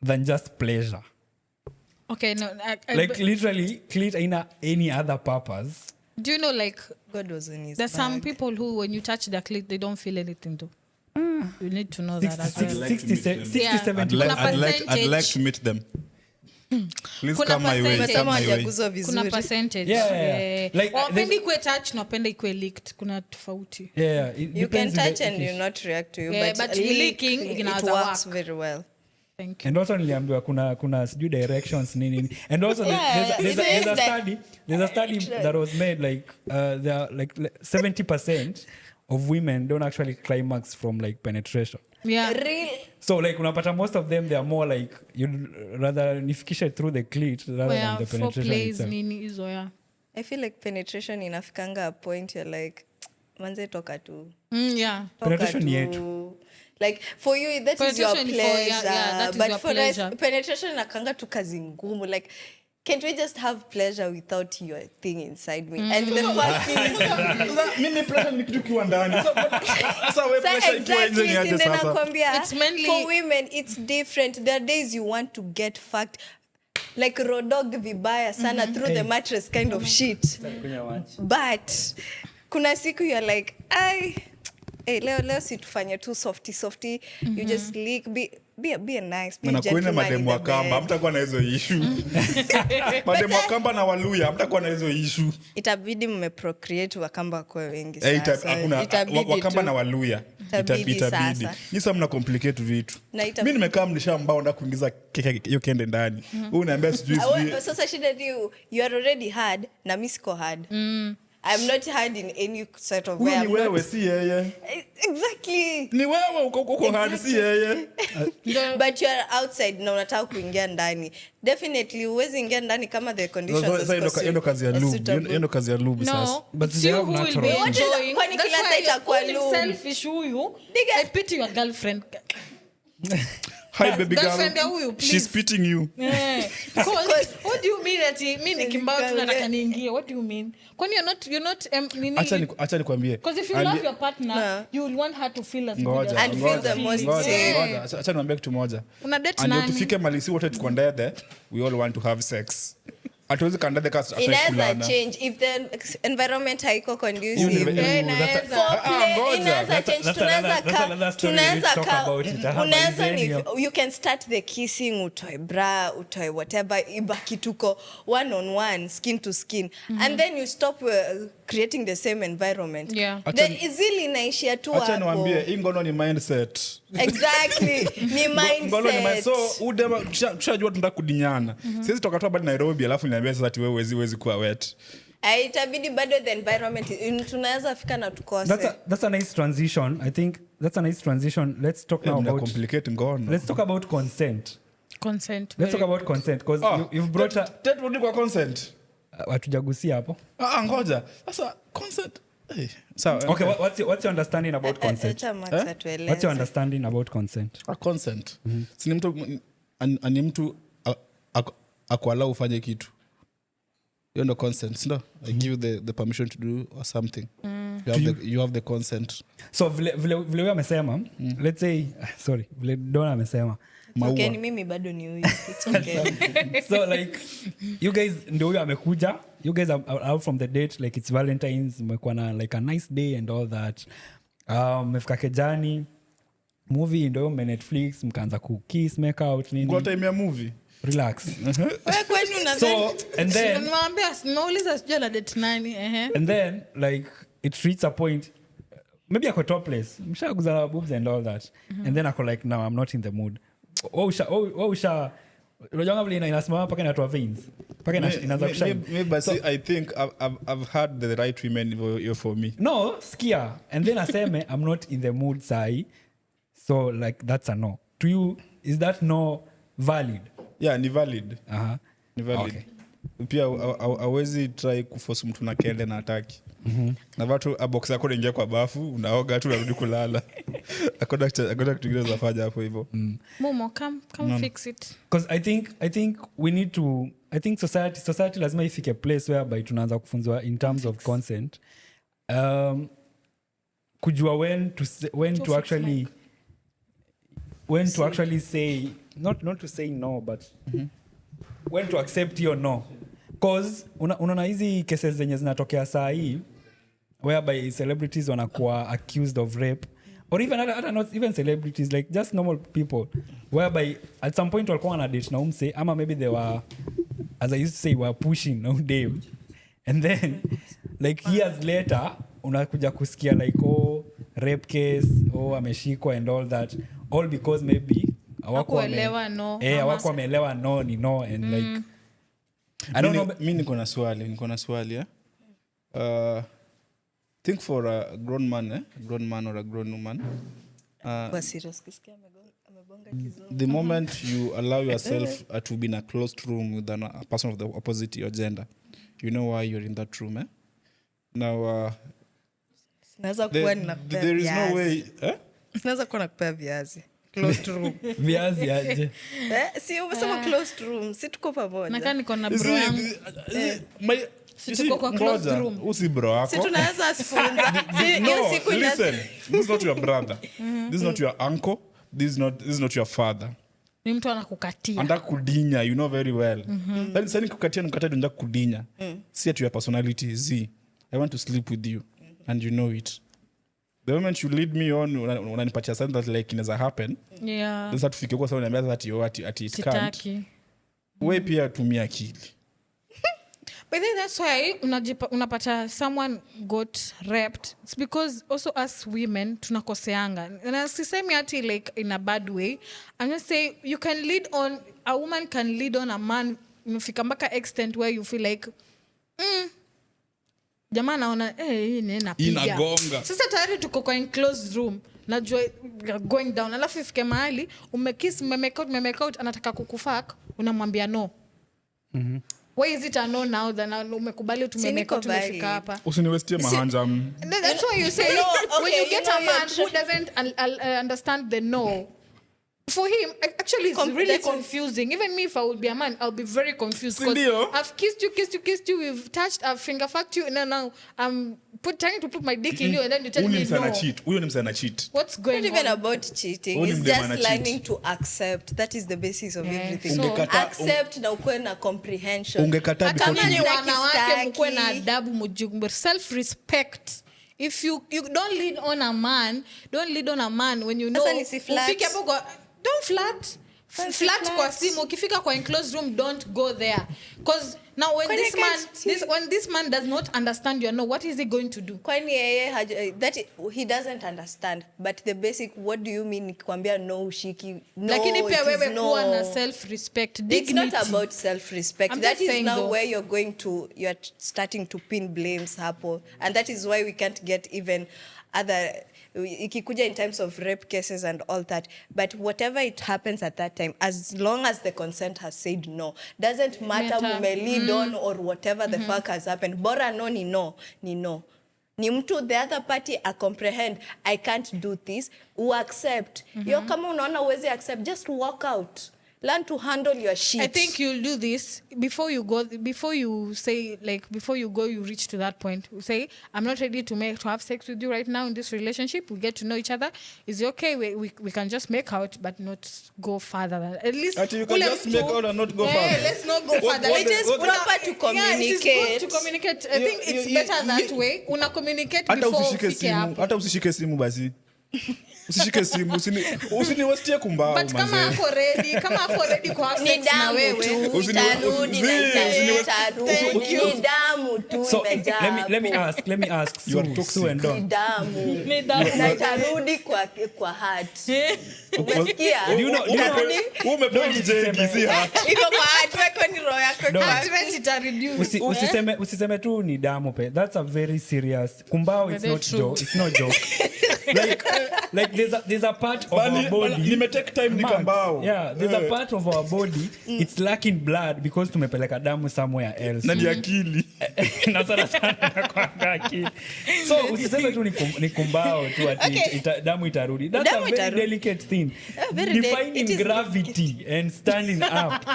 than just pleasure. Okay, no. Like literally clit haina any other purpose. Do you know like God was in his there's some bag. people who when you touch their clit they don't feel anything though. You need to know that as well. 60-70. Kuna I'd like percentage. to meet them. Please Kuna come my way. percentage. Come Kama my way. hajaguzwa Kuna vizuri. percentage. Yeah. Like, Wapendi there's- ikue touch na wapenda ikue licked. Kuna tofauti. Yeah, it You can depends on the touch and issue. you not react to you, Yeah, but but licking, licking it inaweza works work. very well. Thank you. And also niliambiwa kuna sijui directions nini. And also Yeah, there's it is a that- study that was made like there are like 70% of women don't actually climax from like penetration. Yeah. Real. So like unapata most of them they are more like you'd rather nifikishe through the clit rather Where than the penetration foreplays itself. nini hizo yeah. I feel like penetration inafikanga a point you're like, manze toka tu. Yeah. Toka Penetration ni tu. yetu. Like for you that is your Penetration ni pleasure, for- yeah, that is but your for pleasure. us penetration inakanga tu kazi ngumu. Like can't we just have pleasure without your thing inside me? And the fact is Mimi pleasure ni kitu kiwa ndani. Sasa wewe pleasure ikiwa nje ni aje sasa? nakwambia It's mainly- for women it's different. There are days you want to get fucked like rodog vibaya sana through the mattress kind of shit, but kuna siku you're like leo situfanye tu softy you just lick be a nice be a Na kuene gentleman in mademu the wa kamba bed. hamtakuwa na hizo issue. Mademu wa kamba na waluya hamtakuwa na hizo issue. Itabidi mmeprocreate wakamba kwa wengi Eh, sasa. hakuna Itabidi wakamba tu. na waluya. Itabidi Itabidi. sasa. Ni sasa mna complicate vitu. Na Mimi nimekaa mlishambao nda kuingiza hiyo kende ndani. Wewe unaniambia sijui Sasa shida ni you are already hard na mimi siko hard. I'm not hard in any sort of way. Huyu ni I'm not- wewe si yeye. Exactly. Ni wewe uko hard si yeye. But you are outside na unataka kuingia ndani. Definitely huwezi ingia ndani kama the conditions Sasa hiyo ndo kazi ya lube. suitable. Hiyo ndo kazi ya lube sasa. No, But it's they you have who will natural be things. enjoying. Kwani That's kila why saa you're itakuwa calling lube? selfish huyu. I pity your girlfriend. Hi baby Girlfriend ya girl. huyu, please. She's spitting you. What do you mean that mimi nikimbao tunataka niingie? What do you mean? Kwani you're not nini? Acha nikwambie. Because if you love your partner, you will want her to feel as good Ngoja, as And you feel the most safe. Ngoja. Acha niambie kitu moja. Una date Ndio nani? tufike malisi wote tukondee we all want to have sex. Hatuwezi kanda the cast Inaweza change if the environment haiko conducive. Inaweza. Inaweza change. You can start the kissing, utoe bra, utoe whatever, ibaki tuko one on one, skin to skin, and then you stop creating the same environment. Yeah. Then easily inaishia tu hapo. Acha niwaambie hii ngono ni mindset. Exactly. Ni mindset. So udema tushajua tunataka kudinyana. Sisi toka tu hapa Nairobi alafu niambia sasa ati wewe huwezi kuwa wet. Itabidi bado the environment tunaweza fika na tukose. That's a nice transition. I think that's a nice transition. Let's talk now about complicate ngono. Let's talk about consent. Let's talk about consent because you've brought a Turudi kwa consent. Hatujagusia hapo. Ngoja. Sasa consent. So, okay, what's your understanding about consent? What's your understanding about consent? Consent. Si ni mtu akuallow ufanye kitu. You know consent, no? I give you the permission to do or something. You have the consent. So vile amesema, let's say vile Donna amesema. Okay, ni mimi bado ni huyu. It's okay. So like you guys ndio huyu amekuja. You guys are out from the date, like it's Valentines, mmekuwa na like a nice day and all that. Mmefika kejani. Movie ndio Netflix, mkaanza kukiss, make out nini. Kwa time ya movie. Relax. So and then nauliza sijui la date nani and then like it reaches a point maybe ako topless mshaguza boobs and all that and then ako like now I'm not in the mood usha unajua vile inasimama paka inatoa veins paka inaanza kushine. Maybe so, I think I've had the right women for me. No skia and then aseme I'm not in the mood sai so like that's a no to you. Is that no valid? Yeah, ni valid. Ni valid. Okay. Pia hawezi try kuforce mtu na kende na ataki. Na watu box yako ingia kwa bafu unaoga tu unarudi kulala. Akoda kitu za fanya hapo hivyo. Mumo come fix it. Because I think we need to society lazima ifike place whereby tunaanza kufunzwa in terms of consent. Kujua when to actually say not to say no but when to accept your no. Cause unaona hizi cases zenye zinatokea saa hii whereby celebrities wanakuwa accused of rape or even not even celebrities, like just normal people whereby at some point walikuwa wana date na umse ama maybe they were, as I used to say, were pushing no Dave, and then like years later unakuja kusikia like rape case ameshikwa and all that, all because maybe hawakuelewa no ni no and like I don't know. Mimi niko na swali think for a grown man or a grown woman, the moment you allow yourself to be in a closed room with a person of the opposite your gender, you know why you're in that room. Now there is no way naweza kuwa nakupea viazi closed room. Viazi aje? Si umesema closed room, si tuko pamoja. Naka niko na bro yangu. Tuko kwa closed room. Usi bro wako. Si tunaweza asifunza. No, listen. This is not your brother. This is not your uncle. This is not your father. Ni mtu anakukatia. Anataka kudinya, you know very well. Then sasa nikukatia ndio anataka kudinya. See at your personality Z. I want to sleep with you and you know it. The moment you lead me on unanipatia something that like inaweza happen. Yeah. Sasa tufike kwa sababu niambia ati it can't. Wewe pia tumia akili. But then that's why unapata someone got raped. It's because also us women tunakoseanga. And I sisemi ati like in a bad way. I'm just saying a woman can lead on a man mfika mpaka extent where you feel like jamaa naona hii ni napiga. Inagonga. Sasa tayari tuko kwa enclosed room. Najua going down. Alafu ifike mahali umekiss make out anataka kukufak unamwambia no. Why is it a no now than umekubali tumefika hapa? Usiniwestie mahanja. That's why you say when you get a man who doesn't understand the no, for him, actually, it's really confusing. Even me, if I would be a man, I'll be very confused. Because I've kissed you, we've touched, I've finger fucked you, and then now I'm trying to put my dick in you, and then you tell me no. What's going on? Not even about cheating. It's just learning to accept. That is the basis of everything. So, accept na ukwe na comprehension. Self-respect. If you don't lead on a man when you know. Don't flirt. Flirt kwa simu. Ukifika kwa enclosed room, don't go there. Because now when this man does not understand you, what is he going to do? That he doesn't understand. But the basic, what do you mean? Kwambia no ushiki. No, it is no. Self-respect, dignity. It's not about self-respect. That is now where you're starting to pin blames hapo. And that is why we can't get even other ikikuja in terms of rape cases and all that, but whatever it happens at that time, as long as the consent has said no, doesn't matter mume lead on or whatever the fuck has happened, bora no ni no ni mtu the other party a comprehend, I can't do this, u accept. Yo kama unaona uwezi accept, just walk out. Learn to handle your shit. I think you'll do this before you reach to that point. You say, I'm not ready to have sex with you right now in this relationship. We get to know each other. Is it okay? We can just make out, but not go further. At least you can just make out and not go further. Let's not go further. It is proper to communicate. Yeah, it is good to communicate. I think it's better that way. Una communicate before ufike hapo. Hata usishike simu basi. Usishike simu, usiniwastie kumbao manze. But kama ako ready kwa sex na wewe, utarudi ni damu tu imejaa. Let me ask Sue and Don. Ni damu. Na itarudi kwa heart. Umesikia? Umebreak jengi si heart. Iko kwa heart, weko ni roho yako kwa heart itareduce. Usiseme tu ni damu pe. That's a very serious. Kumbao it's not joke. Like there's a part of our body. Take time nikambao. Yeah, there's a part of our body it's lacking blood because tumepeleka damu somewhere else. Na ni akili. Na sana kwa akili. So usiseme tu ni kumbao tu ati damu itarudi. That's a very delicate thing. Defining gravity and standing up.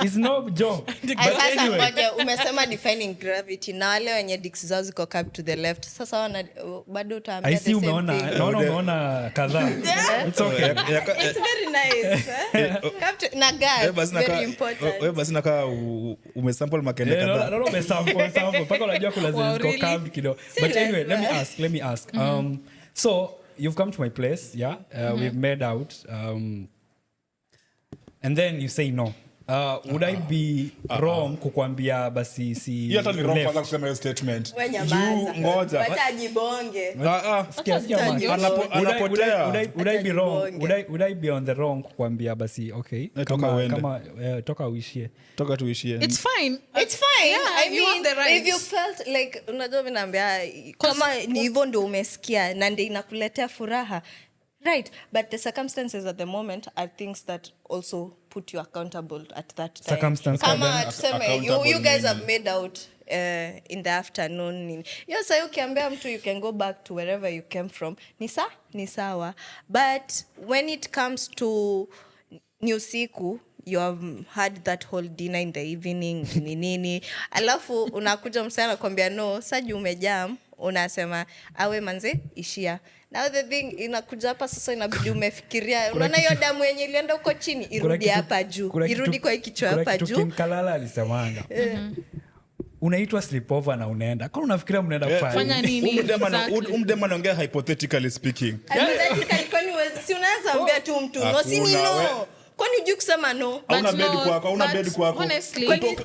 It's no joke. Sasa ngoja umesema defining gravity na wale wenye dicks zao ziko curved to the left. Sasa wana bado utaambia the same thing. Unaona kadhaa. It's okay. It's very nice. Na guys, very important. Wewe basi nakaa umesample makende kadhaa. No, umesample. Paka unajua kuna ziko curved kidogo. But anyway, let me ask. So you've come to my place, yeah? We've made out. And then you say no. Would I be wrong kukwambia basi si hata ni wrong kwanza kusema statement. Ngoja. Wacha ajibonge. Anapotea. Would I be wrong? Would I be on the wrong kukwambia basi okay? Kama toka uishie. Toka tuishie. It's fine. Yeah, I you mean, have the right. if you felt like unajua vinaambia kama ni hivyo ndio umesikia na ndio inakuletea furaha. Right, but the circumstances at the moment are things that also put you accountable at that time. Circumstances. Kama tuseme you guys have made out in the afternoon. Yes, you ukiambia mtu you can go back to wherever you came from. Ni sawa. But when it comes to ni usiku, you have had that whole dinner in the evening nini. Alafu unakuja msana kwambia no, sasa umejam, unasema awe manze ishia. Now the thing inakuja hapa sasa inabidi umefikiria unaona hiyo damu yenye ilienda huko chini irudi hapa juu, irudi kwa kichwa hapa juu. Kimkalala alisemanga unaitwa sleepover na unaenda kwa unafikiria mnaenda kufanya nini? Umdema anaongea hypothetically speaking. Hypothetically kwani si unaweza ambia tu mtu no si ni no. Kwani unajua kusema no? Hauna bed kwako.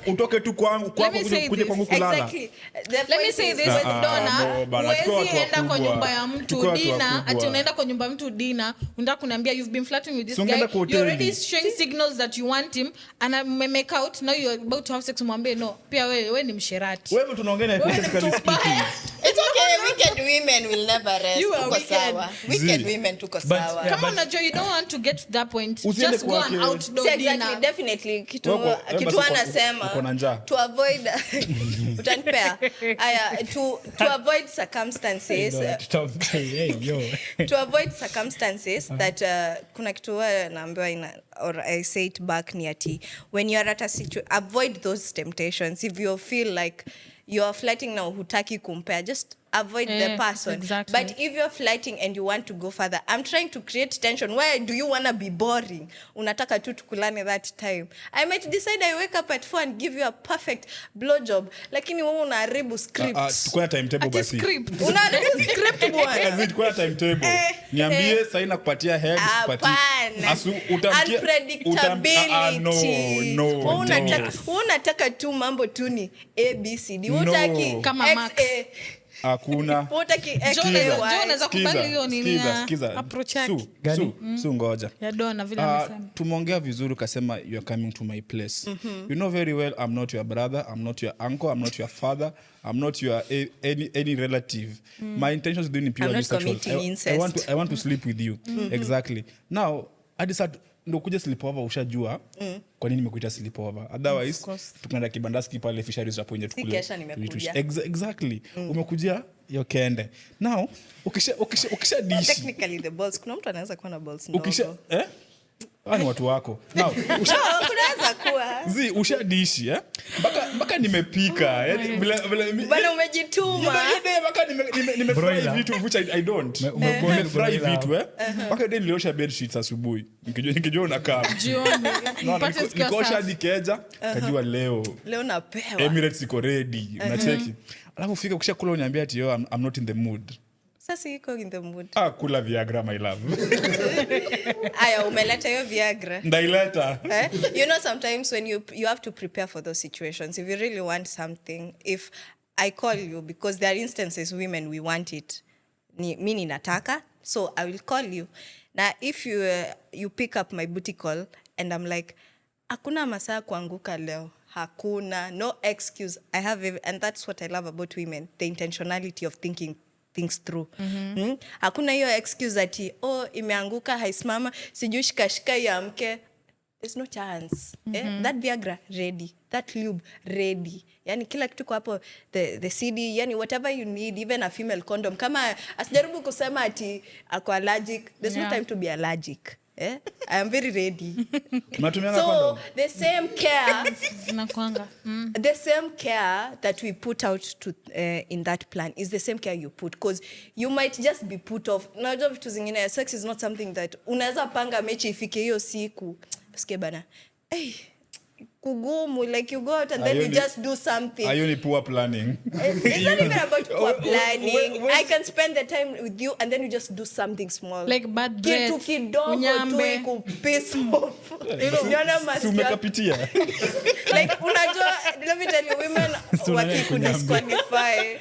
Utoke tu kwangu kuja kwangu kulala. Exactly. Let me say this with Donna. Huwezi enda kwa nyumba ya mtu dinner, ati unaenda kwa nyumba ya mtu dinner, unataka kuniambia you've been flirting with this guy. You already showing signals that you want him and make out now you're about to have sex, mwambie no. Pia wewe ni msherati. Wewe tunaongea hypothetically speaking. It's okay. wicked women will never rest. You are Tuko wicked. sawa. Wicked women tuko sawa. yeah, Come on, Najo, you don't want to get to that point. Usiende Just go kwake. and outdoor See, exactly, dinner. definitely kitu Wewe kitu basi anasema uko na njaa. to avoid utanipea aya to avoid circumstances to avoid circumstances that kuna kitu naambiwa or I say it back ni ati when you are at a situation, avoid those temptations. If you feel like you are flirting now hutaki compare, just avoid the person. Exactly. But if you're flirting and you want to go further, I'm trying to create tension. Why do you want to be boring? Unataka tu tukulane that time. I might decide I wake up at 4 and give you a perfect blowjob. Lakini wewe unaharibu script. Tukuna timetable Ati basi. script. Unaharibu script bwana. Azid kwa timetable. Niambie sasa nakupatia head kupatia. Asu utamkia Unpredictability. no. Unataka tu mambo tu ni ABCD. No. Unataki Kama Max. Hakuna. Unataki John anaweza kubali hiyo nini approach yake. Su ngoja. Ya Donna vile amesema. Tumeongea vizuri ukasema you are coming to my place. You know very well I'm not your brother, I'm not your uncle, I'm not your father, I'm not your any relative. My intention is doing purely sexual. I want to sleep with you. Exactly. Now I decided ndo kuja sleepover ushajua kwa nini nimekuita sleepover, otherwise tukaenda kibandaski pale fisheries hapo nje tukule. Exactly. Umekuja yo kende. Now ukisha dishi technically the balls, kuna mtu anaweza kuwa na balls ndogo. Ani watu wako. Now kunaweza kuwa ushadishi mpaka nimepika yani bwana umejituma mpaka nimefry vitu which I don't nimefry vitu mpaka ndio niliosha bed sheets asubuhi nikijua unakaa Jioni. nikosha dikeja kajua leo napewa Emirates iko ready unacheki alafu fika ukishakula uniambia ati I'm not in the mood. Sasa iko in the mood. Kula Viagra my love. Aya umeleta hiyo Viagra. Ndaileta. You know sometimes when you have to prepare for those situations. If you really want something, if I call you because there are instances women we want it. Mimi ninataka, so I will call you. Now if you pick up my booty call and I'm like hakuna masaa kuanguka leo. Hakuna, no excuse. I have and that's what I love about women, the intentionality of thinking things through. Hakuna hiyo excuse ati imeanguka haisimama sijui shikashika yamke. There's no chance. That Viagra ready, that lube ready. Yani kila kitu kwa hapo, the CD, yani whatever you need, even a female condom. Kama asijaribu kusema ati ako allergic, there's no time to be allergic. I am very ready. So the same care the same care that we put out to in that plan is the same care you put, because you might just be put off. Unajua vitu zingine, sex is not something that unaweza panga mechi ifike hiyo siku usikie bana kugumu, like you go out and then you just do something. Ayoni poor planning. It's not even about poor planning. I can spend the time with you and then you just do something small. Like bad breath. Kitu kidogo tu iku piss off. Unaona master. Umekapitia. Like unajua, let me tell you, women wakikudisqualify.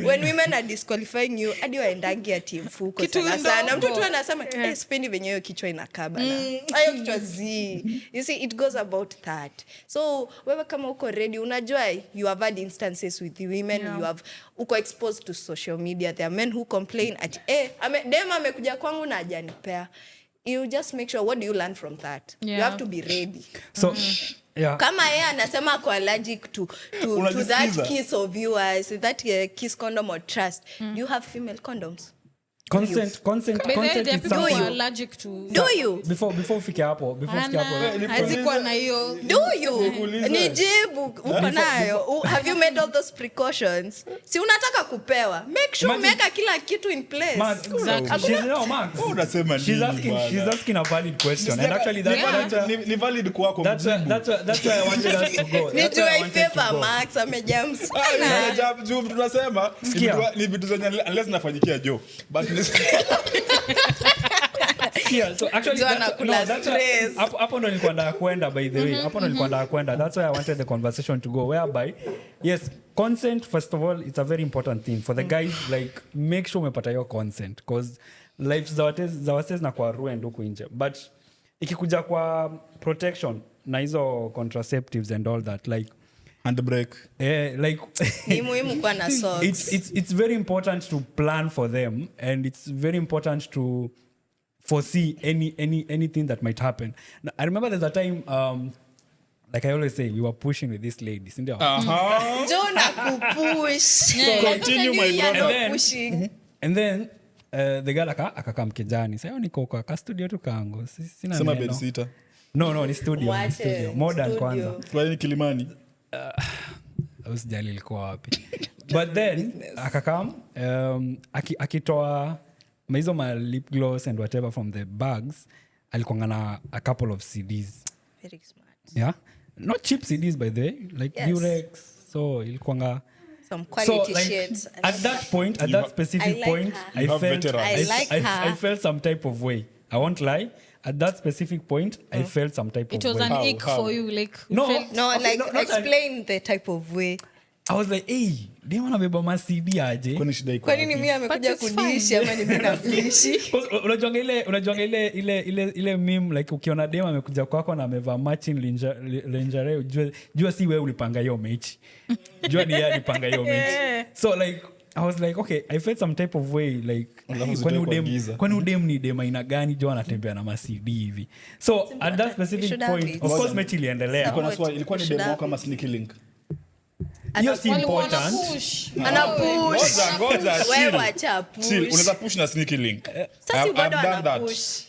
When women are disqualifying you, hadi waendangi ati mfuko sana. Mtu tu anasema, sipendi venye hiyo kichwa inakaba na. Hayo kichwa zi. You see, it goes about that. So wewe kama uko ready, unajua you have had instances with the women, you have uko exposed to social media. There are men who complain at dem amekuja kwangu na hajanipea. You just make sure, what do you learn from that? You have to be ready. So kama yeye anasema ako allergic to that kiss of yours, that kiss condom or trust, do you have female condoms? Consent is something. Allergic to. Do you? Before ufike hapo. Hazikuwa na hiyo. Do you? Nijibu uko nayo. Have you made all those precautions? Si unataka kupewa. Make sure umeweka kila kitu in place. She's asking a valid question. And actually ni valid kwako. That's why I wanted us to go. Need to favor Max amejams. Tunasema ni vitu zenye unless nafanyikia Joe. But so actually hapo ndo nilikuwa nataka kwenda, by the way. Hapo ndo nilikuwa nataka kwenda. That's why I wanted the conversation to go, whereby yes, consent, first of all, it's a very important thing for the guys. Like, make sure umepata your consent, because life za wasezi na kwa ruend huku nje. But ikikuja kwa protection na hizo contraceptives and all that, like handbrake. Like Ni muhimu kuwa na socks. it's very important to plan for them, and it's very important to foresee anything that might happen. Now, I remember there's a time like I always say, we were pushing with this lady, sindio? Jonah kupush. Continue, my brother. Pushing. And then the girl akakam kijani. Sayo niko kwa studio tu kangu. Sina Sema neno. bedsitter. No, ni studio. Ni studio. Modern kwanza. Kwa ni Kilimani. Usijali ilikuwa wapi. But then akakam akitoa hizo ma lip gloss and whatever from the bags, alikuwa na a couple of CDs. Very smart. Yeah. Not cheap CDs by the way, like Yes. Durex. So ilikuwa Some quality like, shit. at that point, at that specific I like point, her. I You have felt veterans. I like her. I felt some type of way. I won't lie. At that specific point, I felt some type It of was way. an ick for you, like you No. felt- No, Okay, like not an- explain the type of way. I was like, hey, they want to be my CD aje. Kwani shida iko? Kwa nini mimi But amekuja it's kudishi ama ni mimi nafishi? Unajuanga ile meme like ukiona dem amekuja kwako na amevaa matching lingerie, jua si wewe ulipanga hiyo mechi. Jua ni yeye alipanga hiyo mechi. So like I was like, okay, I felt some type of way like kwani udem ni dem aina gani jo anatembea na ma-CD hivi. So at that specific should have point, it. of course mechi iliendelea. Iko na swali, ilikuwa ni demo kama sneaky link. Hiyo si walikuwa important. wanapush. Ana push. Ngoja, Wewe chill. wacha push. Chill, unaweza push na sneaky link. Sasa I've bado done ana that. push.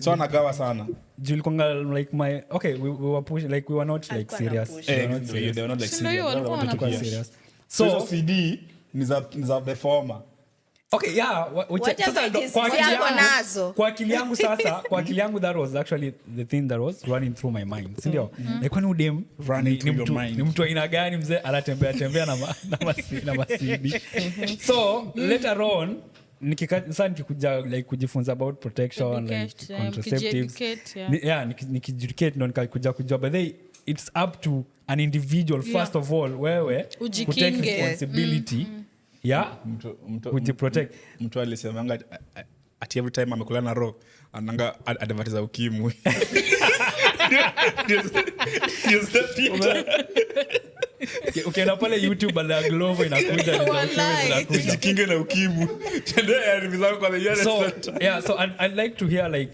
So anagawa sana. Julikonga like my okay, we were pushing like we were not like Alikuwa serious. anapush. We were not serious. They were not like Ndio hiyo serious. walikuwa They wanted to Tulikuwa hear. serious. So So CD ni za the former. okay, yeah, Wacha sasa vijisi kwa akili yako yangu- nazo. kwa akili yangu sasa, kwa akili yangu that was actually the thing that was running through my mind. Sindio? Like kwani udem Running through your mind. ni mtu aina gani mzee anatembea na ma-CD. So later on sasa nikikuja like kujifunza about protection like contraceptives. Nikijulicate ndo nikakuja kujua but they it's up to an individual first of all wewe Ujikinge. take responsibility yeah kujiprotect. Mtu alisemanga ati every time amekula na roho ananga advertise ukimwi. Just the Peter. Ukienda pale YouTube ala Glovo inakuja Jikinge na ukimwi. Tendea revisa kwa the year. So I'd like to hear like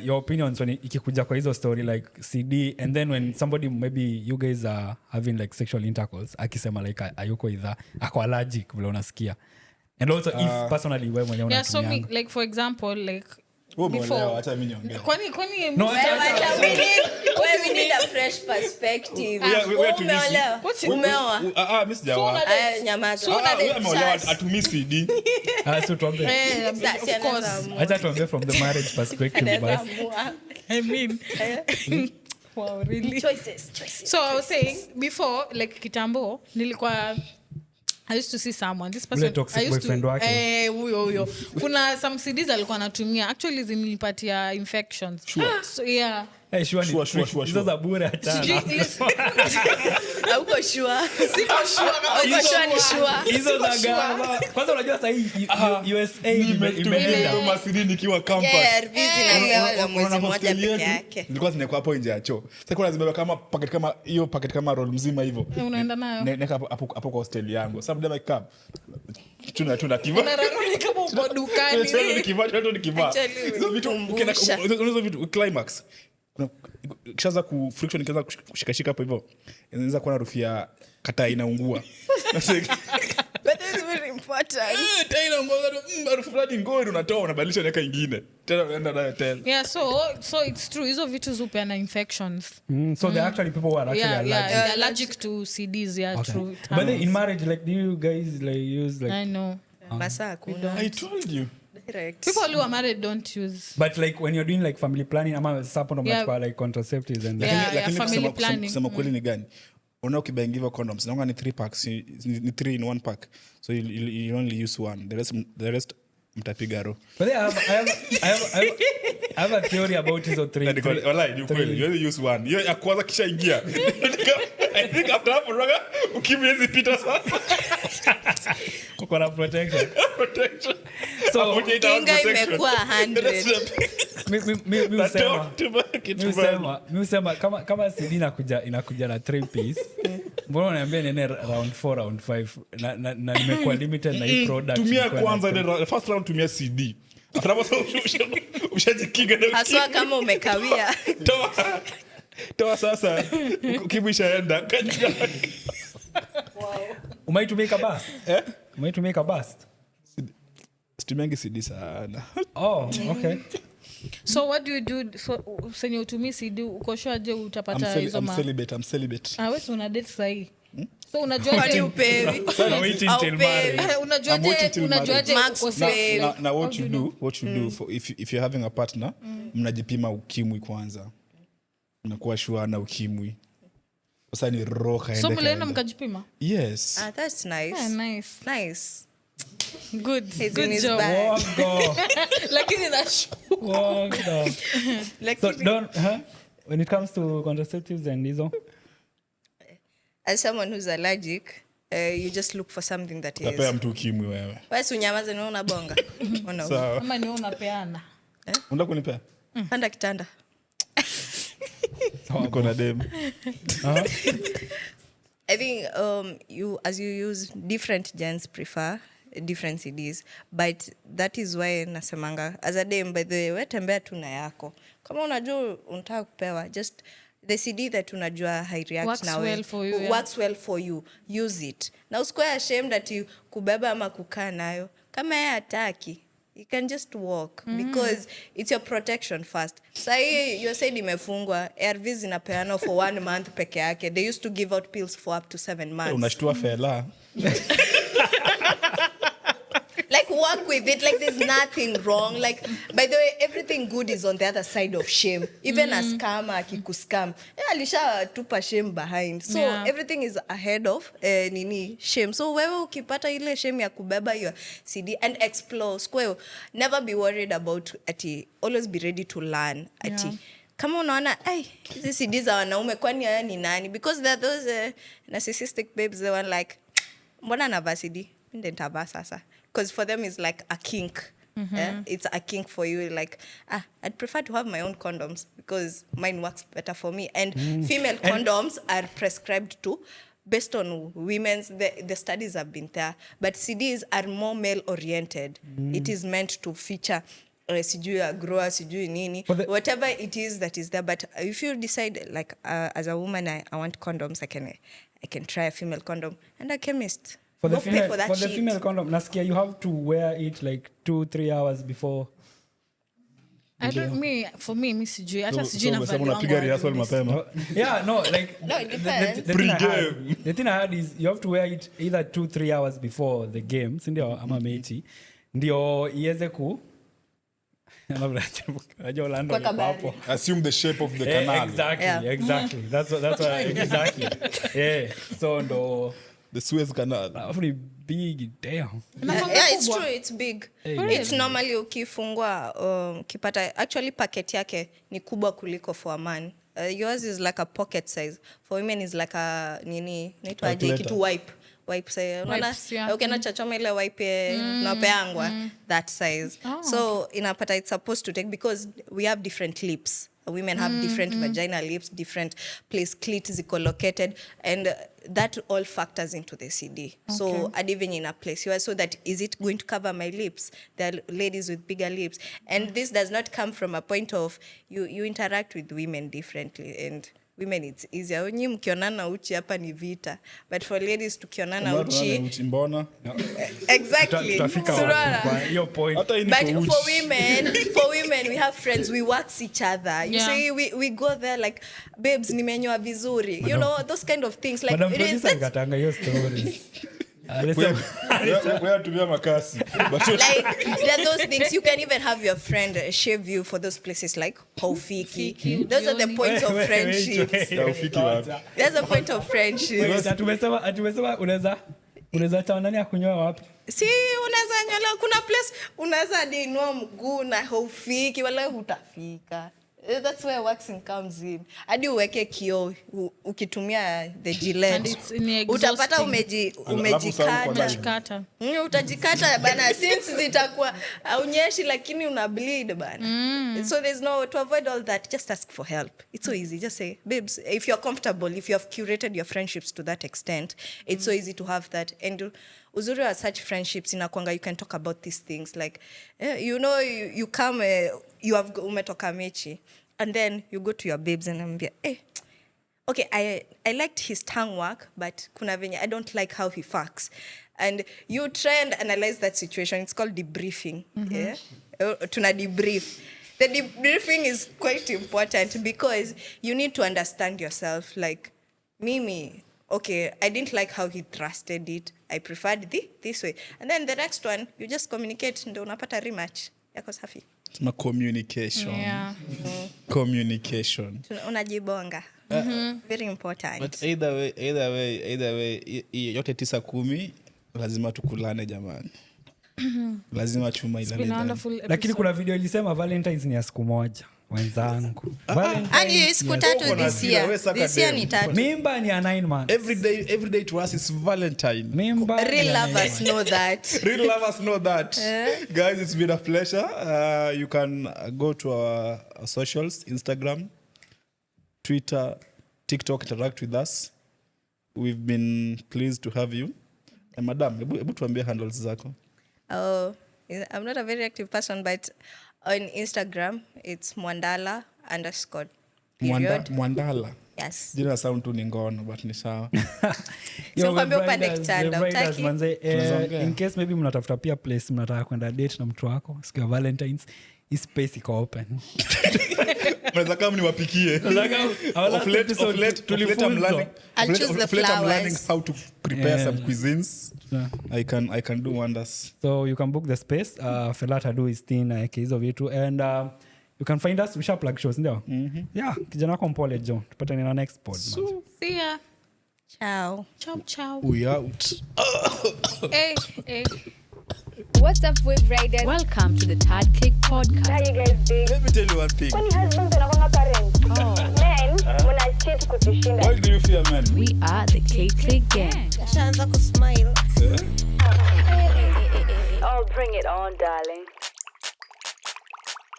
your opinions when ikikuja kwa hizo story like CD and then when somebody maybe you guys are having like sexual intercourse akisema like ayuko either ako allergic vile unasikia. And also if personally wewe mwenyewe Yeah, so unatumia. me, like for example, like Before acha mimi niongee. kwani No, Wewe wacha, we need a fresh perspective. Wewe tu Umeolewa? Umeoa? Mimi sijawa. Aya, nyamaza. Wewe ameolewa atumii CD. So tuambie. of course. Acha tuambie from the marriage perspective basi. I mean wow, really. Choices. So I was saying before, like kitambo nilikuwa I used to see someone this person Ule toxic I used boyfriend to wake. huyo kuna some CDs alikuwa anatumia actually zimenipatia infections. So yeah. Hey, sure. Hizo za bure hata. Hauko sure. Siko sure kama Uko sure ni sure. Hizo za gava. Kwanza unajua sasa hii USA imeenda. Masidi nikiwa campus. Yeah, busy na leo la mwezi mmoja peke yake. Nilikuwa zinawekwa hapo nje ya choo. Sasa kuna zimebeba kama packet kama roll mzima hivyo. unaenda nayo. Neka hapo kwa hostel yangu. Some day I come. Tuna kiva. Unarudi kama uko dukani. Tuna kiva. Actually, Hizo vitu kumbusha. hizo vitu climax. Kishaanza ku friction ikaanza kushikashika hapo hivyo. Inaanza kuwa na harufu ya kata inaungua. But it's very important. Tena harufu fulani ngori unatoa unabadilisha unaweka ingine. Tena unaenda nayo tena. Yeah, so it's true. Hizo vitu zupeana infections. So there are actually people who are actually allergic. They're allergic to CDs. Yeah, Okay. true. But then in marriage, like, do you guys like use like? I know. Masaa kuna. I told you. Direct. People who are married don't use. But like when you're doing like family planning, ama support of Yeah. like contraceptives and Yeah. Lakini family planning. kusema kweli ni gani? Una ukibaingi hivyo condoms naona ni 3 packs ni 3 in 1 pack, so you only use one, the rest mtapiga ro. But then I have a theory about hizo three. Wallahi ni kweli, you only use one. Hiyo ya kwanza kisha ingia. I think after hapo roga ukimwezi pita sasa. Uko na protection. So Kinga imekuwa 100. Mi usema kama CD inakuja na 3 piece Mbona unaniambia nene round 4 round 5 na nimekuwa limited na hii product. Tumia kwanza ile first round tumia CD. After ushajikinga na haswa kama umekawia. Toa sasa kibishaenda. Umaitumika bust? Umaitumika bust? Situmiangi CD sana. Oh, okay. So what do you do? So senye utumii CD uko sure je utapata hizo I'm celibate. Wewe una date sahi. So unajua Kwani upewi? Waiting till marriage. Unajuaje Max uko safe? Now what you do for if you're having a partner, mnajipima ukimwi kwanza. Mnakuwa sure na ukimwi. Sasa ni roka So mlienda mkajipima? Yes. That's nice. Nice. Good job. Go. Lakini nashuku. So don't when it comes to contraceptives and hizo, as someone who's allergic, you just look for something that is. Tapea mtu ukimwi wewe. Basi unyamaze na unabonga. Ona. Sawa. Kama ni unapeana. Unataka kunipea? Panda kitanda. Niko na dem. I think you use different gens prefer different CDs, but that is why nasemanga as a dem, by the way, wewe tembea tu na yako. Kama unajua unataka kupewa, just the CD that unajua hai react na wewe works well for you, use it. Na usikuwe ashamed that you kubeba ama kukaa nayo. Kama yeye hataki, you can just walk because it's your protection first. Sai you said imefungwa, ARVs inapeana for 1 month peke yake. They used to give out pills for up to 7 months. Unashtua Fellah. Like work with it, like there's nothing wrong. Like, by the way, everything good is on the other side of shame. Even a scammer akikuskam, alisha tupa shame behind. So everything is ahead of shame. So wewe ukipata ile shame ya kubeba your CD and explore. Square, never be worried about ati. Always be ready to learn ati. Kama unaona hizi CD za wanaume kwani haya ni nani? Because there are those narcissistic babes, they were like, mbona navaa CD? Ndio nitavaa sasa. Because for them it's like a kink. It's a kink for you. Like, I'd prefer to have my own condoms because mine works better for me. And female condoms are prescribed to based on women's, the studies have been there. But CDs are more male-oriented. It is meant to feature sijui a grower, sijui nini. Whatever it is that is there. But if you decide, like, as a woman, I want condoms, I can try a female condom. And a chemist. For the female condom, Naskia, you have to wear it like 2-3 hours before. For me, sijui hata sijui na value. Unapiga rehearsal mapema. Yeah, no, like no, it depends. The thing I heard is you have to wear it either 2-3 hours before the game, ndio ama mechi, ndio iweze ku assume the shape of the canal. Exactly. That's what exactly. Yeah. So ndo the Suez Canal. Pretty big, damn. Yeah, it's true, it's big. It's normally ukifungwa kipata actually packet yake ni kubwa kuliko for a man. Yours is like a pocket size. For women is like a nini naitwa aje kitu wipe say ukienda chachoma ile wipe napeangwa that size. So inapata it's supposed to take because we have different lips. Women have different vaginal lips, different place clit is located, and that all factors into the CD. Okay. So even in a place, you are so that is it going to cover my lips? There are ladies with bigger lips, and this does not come from a point of you interact with women differently, and women it's easier. Wenyi mkionana uchi hapa ni vita, but for ladies tukionana uchi mbona exactly your point. But for women we have friends, we wax each other. You see we go there like babes nimenyoa vizuri, you know, those kind of things like it is katanga your story. Where to be makasi. Like there are those things you can even have your friend shave you for those places like Haufiki. Those are the points of friendship. There's a point of friendship. Tumesema unaweza tawanani ya kunyoa wapi? Si unaweza nyola kuna place unaweza dinua mguu na Haufiki wala hutafika. That's where waxing comes in. Hadi uweke kioo ukitumia the Gillette. Utapata umejikata. Utajikata bana since zitakuwa aunyeshi lakini una bleed bana. So there's no to avoid all that, just ask for help. It's so easy. Just say, babes, if you're comfortable, if you have curated your friendships to that extent, it's so easy to have that. And uzuri wa such friendships inakwanga you can talk about these things like you come you have umetoka mechi and then you go to your babes and ambia okay, I liked his tongue work but kuna venye I don't like how he fucks, and you try and analyze that situation. It's called debriefing. Yeah, tuna debrief. The debriefing is quite important because you need to understand yourself. Like Mimi, okay, I didn't like how he thrusted it. I preferred this way. And then the next one, you just communicate ndo unapata rematch. Yako safi. Tuna communication. Yeah. Communication. Unajibonga. Very important. But either way, yote 9-10 lazima tukulane jamani. Lazima chuma ilale. Lakini kuna video ilisema Valentines ni ya siku moja. Wenzangu. Valentine siku 3 this year. This year ni 3. Mimba ni ya 9 months. Every day to us is Valentine. Mimba. Real lovers know that. Real lovers know that. Guys, it's been a pleasure. You can go to our socials, Instagram, Twitter, TikTok, interact with us. We've been pleased to have you. Madam, hebu tuambie handles zako. Oh, I'm not a very active person, but on Instagram, it's Mwandala_. Mwandala. Yes. Jina sound tu ni ngono, but ni sawa. So kwambia upande kitanda, utaki? In case maybe mnatafuta pia place mnataka kwenda date na mtu wako, siku ya Valentines, his space iko open. Mnaweza kama niwapikie. Of late I'm learning how to prepare some cuisines. I can do wonders. So you can book the space. Fellah do his thing hizo vitu, and you can find us. We shall plug shows ndio. Yeah, kijana wako mpole John. Tupatane na next pod. See ya. Ciao. Ciao. We out. Hey. What's up, Wave Riders? Welcome to the Tide Clique Podcast. How you guys doing? Let me tell you one thing. Kwani husbands wanakuwa parents? Men, muna cheat kutushinda. Why do you fear men? We are the Clique Gang. Shaanza kusmile. Oh, bring it on, darling.